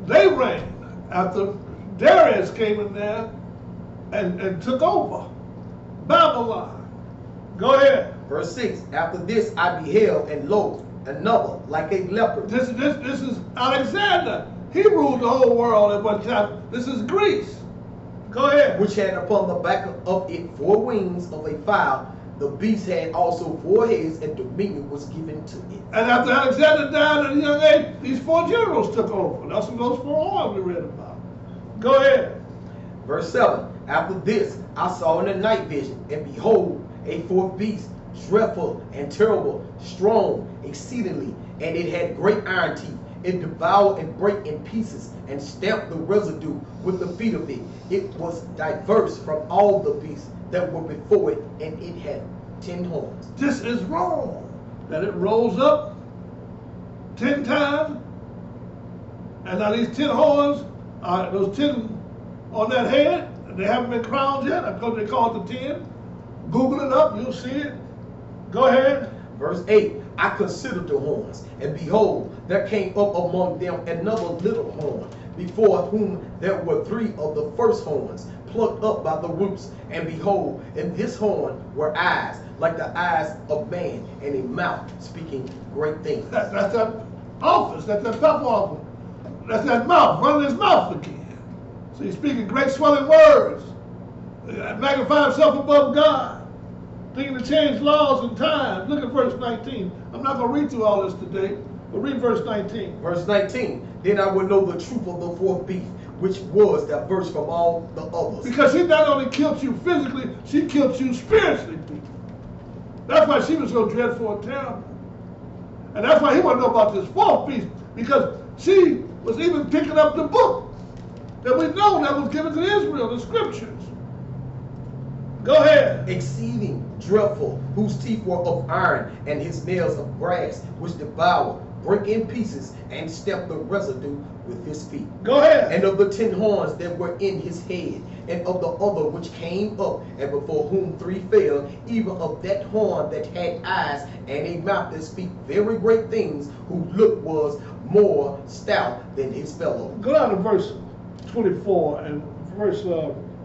They reigned after Darius came in there and took over Babylon. Go ahead. Verse 6, after this I beheld, and lo, another like a leopard. This is Alexander. He ruled the whole world at one time. This is Greece. Go ahead. Which had upon the back of it 4 wings of a fowl. The beast had also 4 heads, and dominion was given to it. And after Alexander died at a young age, these 4 generals took over. That's what those 4 horns we read about. Go ahead. Verse 7, after this I saw in the night vision, and behold, a 4th beast, dreadful and terrible, strong exceedingly, and it had great iron teeth. It devoured and brake in pieces, and stamped the residue with the feet of it. It was diverse from all the beasts that were before it, and it had 10 horns. This is wrong. That it rose up 10 times, and now these 10 horns, those 10 on that head, they haven't been crowned yet, because they call it the 10. Google it up, you'll see it. Go ahead. Verse 8, I considered the horns, and behold, there came up among them another little horn, before whom there were 3 of the first horns, plucked up by the roots. And behold, in this horn were eyes, like the eyes of man, and a mouth speaking great things. That's that office, that's that tough office. That's that mouth, running his mouth again. So he's speaking great swelling words, magnifying himself above God, thinking to change laws and times. Look at verse 19. I'm not going to read through all this today, but read verse 19. Verse 19, then I will know the truth of the 4th beast, which was diverse from all the others. Because she not only killed you physically, she killed you spiritually, people. That's why she was so dreadful and terrible. And that's why he wanted to know about this 4th beast, because she was even picking up the book that we know that was given to Israel, the scriptures. Go ahead. Exceeding dreadful, whose teeth were of iron, and his nails of brass, which devour, break in pieces, and step the residue with his feet. Go ahead. And of the 10 horns that were in his head, and of the other which came up, and before whom 3 fell, even of that horn that had eyes and a mouth that speak very great things, whose look was more stout than his fellow. Go down to verse 24 and verse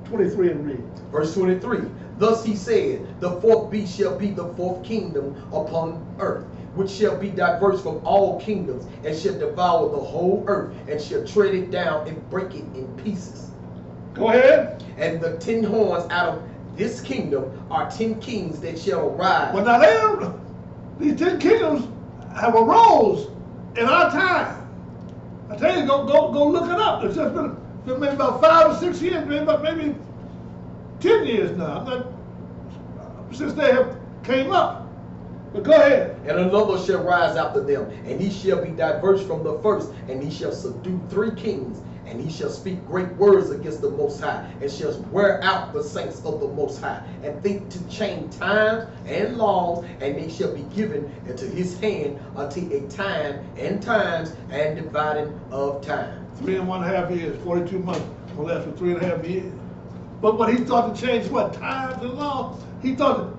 23 and read. Verse 23, thus he said, the 4th beast shall be the 4th kingdom upon earth, which shall be diverse from all kingdoms, and shall devour the whole earth, and shall tread it down and break it in pieces. Go ahead. And the 10 horns out of this kingdom are 10 kings that shall arise. But now these 10 kingdoms have arose in our time. I tell you, go look it up. It's just been maybe about 5 or 6 years, maybe 10 years now. I'm not, since they have came up. But go ahead. And another shall rise after them, and he shall be diverse from the first, and he shall subdue 3 kings, and he shall speak great words against the Most High, and shall wear out the saints of the Most High, and think to change times and laws, and they shall be given into his hand until a time and times and dividing of time. 3.5 years, 42 months, will last for 3.5 years. But what he thought to change what? Times and laws. He thought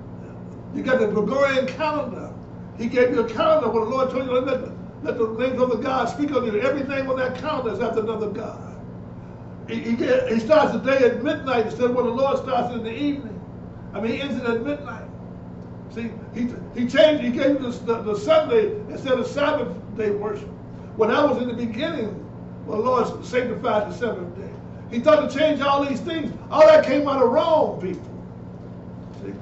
you got the Gregorian calendar. He gave you a calendar where the Lord told you to let the names of the gods speak of you. Every name on that calendar is after another god. He starts the day at midnight instead of when the Lord starts in the evening. I mean, he ends it at midnight. See, he changed. He gave you the Sunday instead of Sabbath day worship. When that was in the beginning, when the Lord sanctified the 7th day. He thought to change all these things. All that came out of Rome, people. See?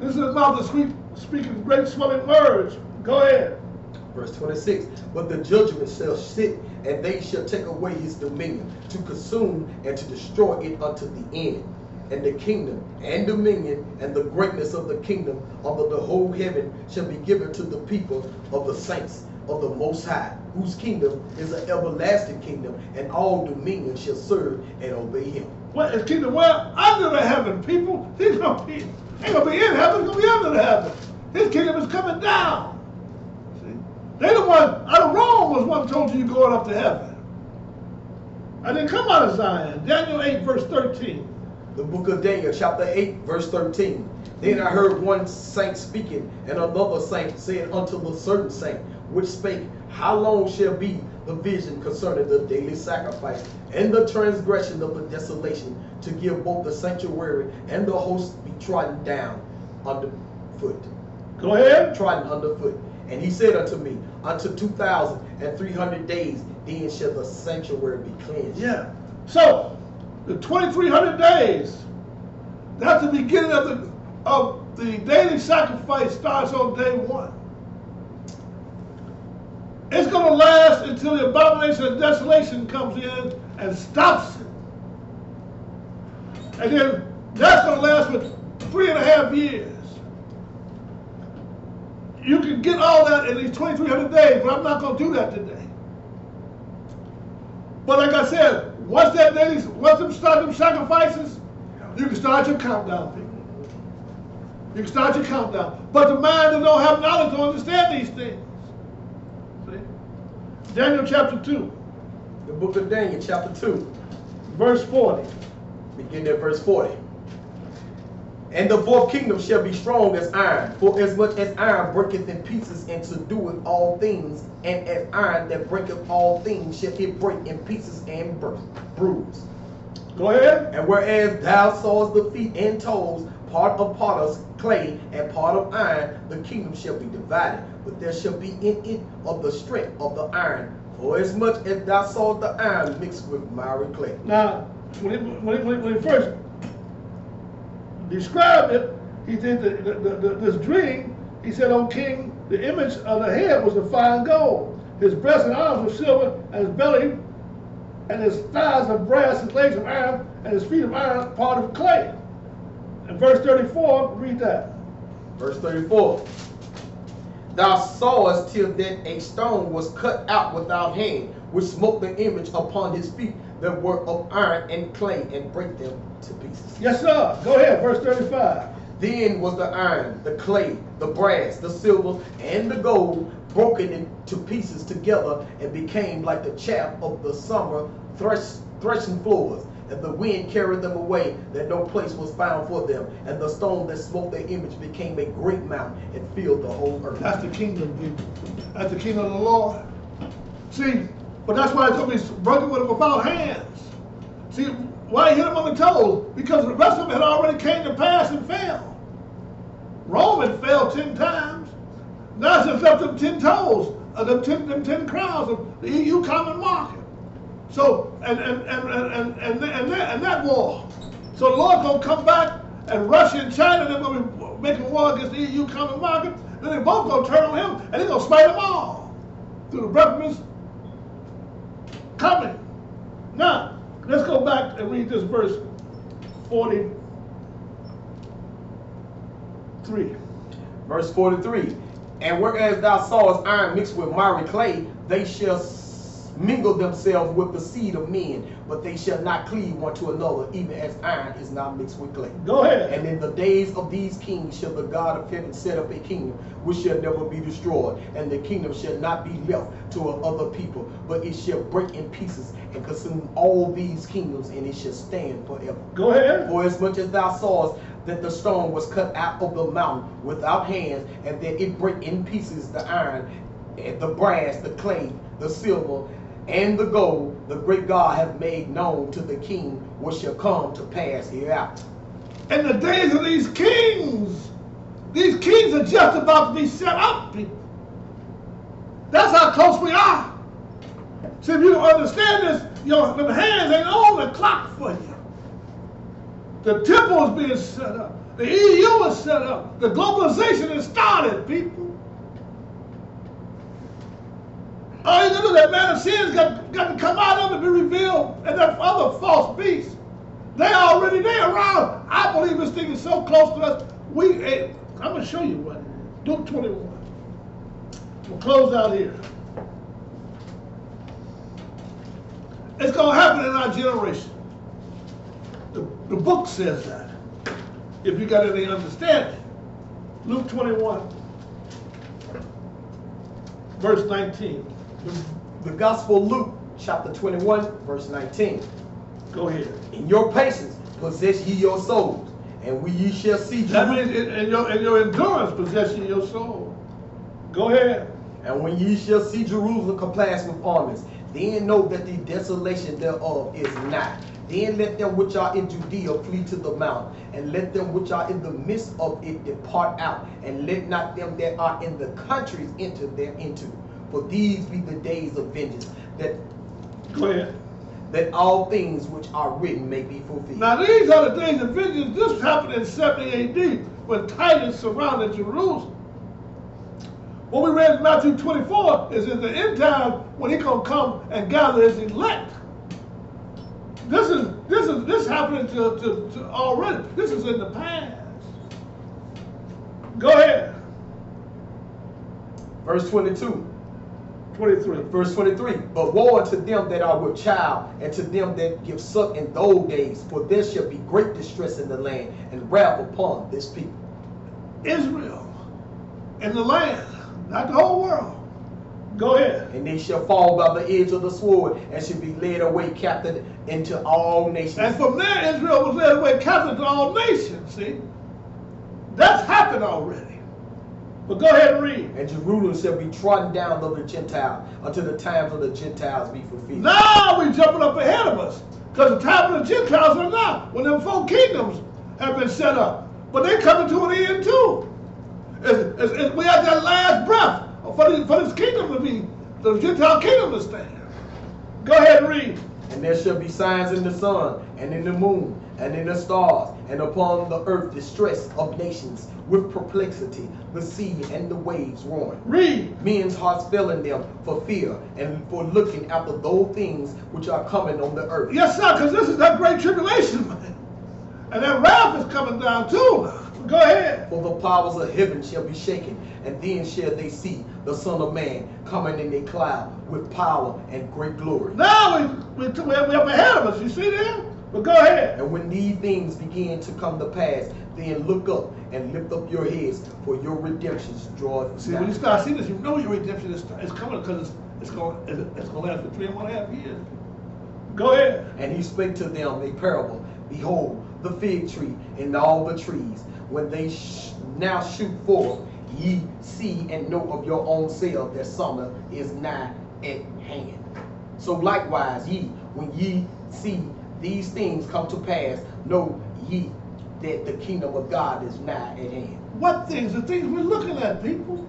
This is the mouth of speaking great swelling words. Go ahead. Verse 26, but the judgment shall sit, and they shall take away his dominion, to consume and to destroy it unto the end. and the kingdom and dominion and the greatness of the kingdom of the whole heaven shall be given to the people of the saints of the Most High, whose kingdom is an everlasting kingdom, and all dominion shall serve and obey him. What is kingdom? Well, under the heaven, people. He's gonna be, ain't gonna be in heaven, he's gonna be under the heaven. His kingdom is coming down. See? They the one, out of Rome was one told you you're going up to heaven. I didn't come out of Zion. Daniel 8, verse 13. The book of Daniel, chapter 8, verse 13. Then I heard one saint speaking, and another saint said unto the certain saint, which spake, how long shall be the vision concerning the daily sacrifice and the transgression of the desolation, to give both the sanctuary and the host be trodden down underfoot? Go ahead. Trodden underfoot. And he said unto me, unto 2,300 days, then shall the sanctuary be cleansed. Yeah. So, the 2,300 days, that's the beginning of the daily sacrifice starts on day 1. It's going to last until the abomination of desolation comes in and stops it. And then that's going to last for 3.5 years. You can get all that in these 2,300 days, but I'm not going to do that today. But like I said, once them start them sacrifices, you can start your countdown, people. You can start your countdown. But the mind that don't have knowledge don't understand these things. See? Daniel chapter 2. The book of Daniel, chapter 2. Verse 40. Begin at verse 40. And the fourth kingdom shall be strong as iron, for as much as iron breaketh in pieces and subdueth all things, and as iron that breaketh all things shall it break in pieces and bruise. Go ahead. And whereas thou sawest the feet and toes, part of potter's clay and part of iron, the kingdom shall be divided, but there shall be in it of the strength of the iron, for as much as thou sawest the iron mixed with miry clay. Now, when he first described it, he did this dream. He said, O king, the image of the head was of fine gold. His breast and arms were silver, and his belly and his thighs of brass, his legs of iron, and his feet of iron, part of clay. And verse 34, read that. Verse 34. Thou sawest till that a stone was cut out without hand, which smote the image upon his feet that were of iron and clay, and break them to pieces. Yes, sir. Go ahead, verse 35. Then was the iron, the clay, the brass, the silver, and the gold broken into pieces together, and became like the chaff of the summer threshing floors. And the wind carried them away, that no place was found for them. And the stone that smote their image became a great mountain, and filled the whole earth. That's the kingdom, people. That's the kingdom of the Lord. See, but that's why it's going to be broken without hands. See, why he hit them on the toes? Because the rest of them had already came to pass and fell. Rome had failed 10 times. Now it's just left them 10 toes, them 10 crowns of the EU common market. So, and that war. So the Lord's going to come back, and Russia and China, they're going to be making war against the EU common market. Then they're both going to turn on him, and they're going to smite them all through the breath of his coming. Now, let's go back and read this verse 43. Verse 43. And whereas thou sawest iron mixed with miry clay, they shall mingle themselves with the seed of men, but they shall not cleave one to another, even as iron is not mixed with clay. Go ahead. And in the days of these kings shall the God of heaven set up a kingdom which shall never be destroyed, and the kingdom shall not be left to other people, but it shall break in pieces and consume all these kingdoms, and it shall stand forever. Go ahead. For as much as thou sawest that the stone was cut out of the mountain without hands, and that it break in pieces the iron, and the brass, the clay, the silver, and the gold, the great God hath made known to the king what shall come to pass hereafter. In the days of these kings are just about to be set up, people. That's how close we are. See, if you don't understand this, them hands ain't on the clock for you. The temple is being set up. The EU is set up. The globalization has started, people. All you gonna do, that man of sin's got to come out of it and be revealed, and that other false beast. They already every day around. I believe this thing is so close to us. I'm going to show you what it is. Luke 21. We'll close out here. It's going to happen in our generation. The book says that. If you got any understanding. Luke 21, verse 19. The Gospel of Luke, chapter 21, verse 19. Go ahead. In your patience possess ye your souls, and we ye shall see That Jerusalem. means in your endurance possessing your soul. Go ahead. And when ye shall see Jerusalem compassed with armies, then know that the desolation thereof is nigh. Then let them which are in Judea flee to the mount, and let them which are in the midst of it depart out, and let not them that are in the countries enter thereinto. For these be the days of vengeance, Go ahead. that all things which are written may be fulfilled. Now these are the days of vengeance. This happened in 70 AD when Titus surrounded Jerusalem. What we read in Matthew 24 is in the end time when he's going to come and gather his elect. This happening to already. This is in the past. Go ahead. Verse 22. 23. Verse 23, but woe unto them that are with child, and to them that give suck in those days, for there shall be great distress in the land, and wrath upon this people. Israel in the land, not the whole world. Go ahead. And they shall fall by the edge of the sword, and shall be led away captive into all nations. And from there, Israel was led away captive to all nations. See, that's happened already. But go ahead and read. And Jerusalem shall be trodden down of the Gentiles, until the times of the Gentiles be fulfilled. Now we jumping up ahead of us, because the time of the Gentiles are now, when them 4 kingdoms have been set up. But they coming to an end too. We have that last breath for this kingdom to be, the Gentile kingdom to stand. Go ahead and read. And there shall be signs in the sun, and in the moon, and in the stars, and upon the earth distress of nations, with perplexity, the sea and the waves roaring. Read. Men's hearts failing them for fear, and for looking after those things which are coming on the earth. Yes, sir, because this is that great tribulation, man. And that wrath is coming down too now. Go ahead. For the powers of heaven shall be shaken, and then shall they see the Son of Man coming in a cloud with power and great glory. Now we're up ahead of us. You see there? But go ahead. And when these things begin to come to pass, then look up and lift up your heads, for your redemptions draweth See, nigh. when you start seeing this, you know your redemption is coming, because it's going to last for 3.5 years. Go ahead. And he spake to them a parable. Behold, the fig tree and all the trees, when they now shoot forth, ye see and know of your own self that summer is nigh at hand. So likewise ye, when ye see these things come to pass, know ye that the kingdom of God is nigh at hand. What things? The things we're looking at, people.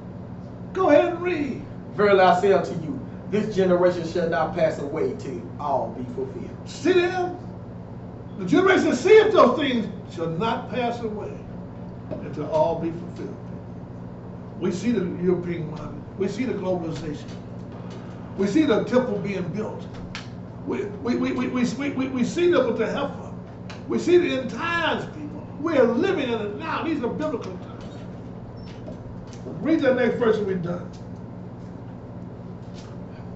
Go ahead and read. Verily I say unto you, this generation shall not pass away till all be fulfilled. See there? The generation that seeth those things shall not pass away until all be fulfilled. We see the European market. We see the globalization. We see the temple being built. We see them with the heifer. We see the end times, people. We are living in it now. These are biblical times. Read that next verse and we're done.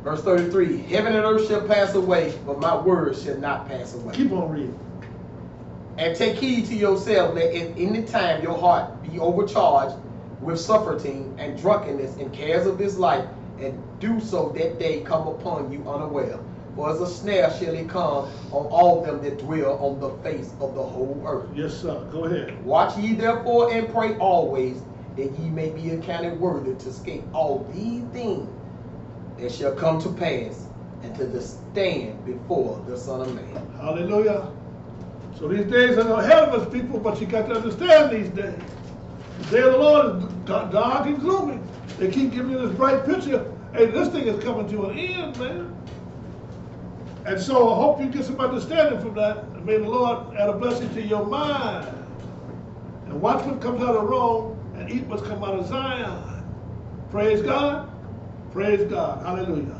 Verse 33, heaven and earth shall pass away, but my words shall not pass away. Keep on reading. And take heed to yourself, that at any time your heart be overcharged with suffering and drunkenness and cares of this life, and do so that day come upon you unaware. For as a snare shall it come on all them that dwell on the face of the whole earth. Yes, sir. Go ahead. Watch ye therefore and pray always, that ye may be accounted worthy to escape all these things that shall come to pass, and to stand before the Son of Man. Hallelujah. So these days are ahead of us, people, but you got to understand these days. The day of the Lord is dark and gloomy. They keep giving you this bright picture. Hey, this thing is coming to an end, man. And so I hope you get some understanding from that. And may the Lord add a blessing to your mind. And watch what comes out of Rome and eat what's come out of Zion. Praise God. Praise God. Hallelujah.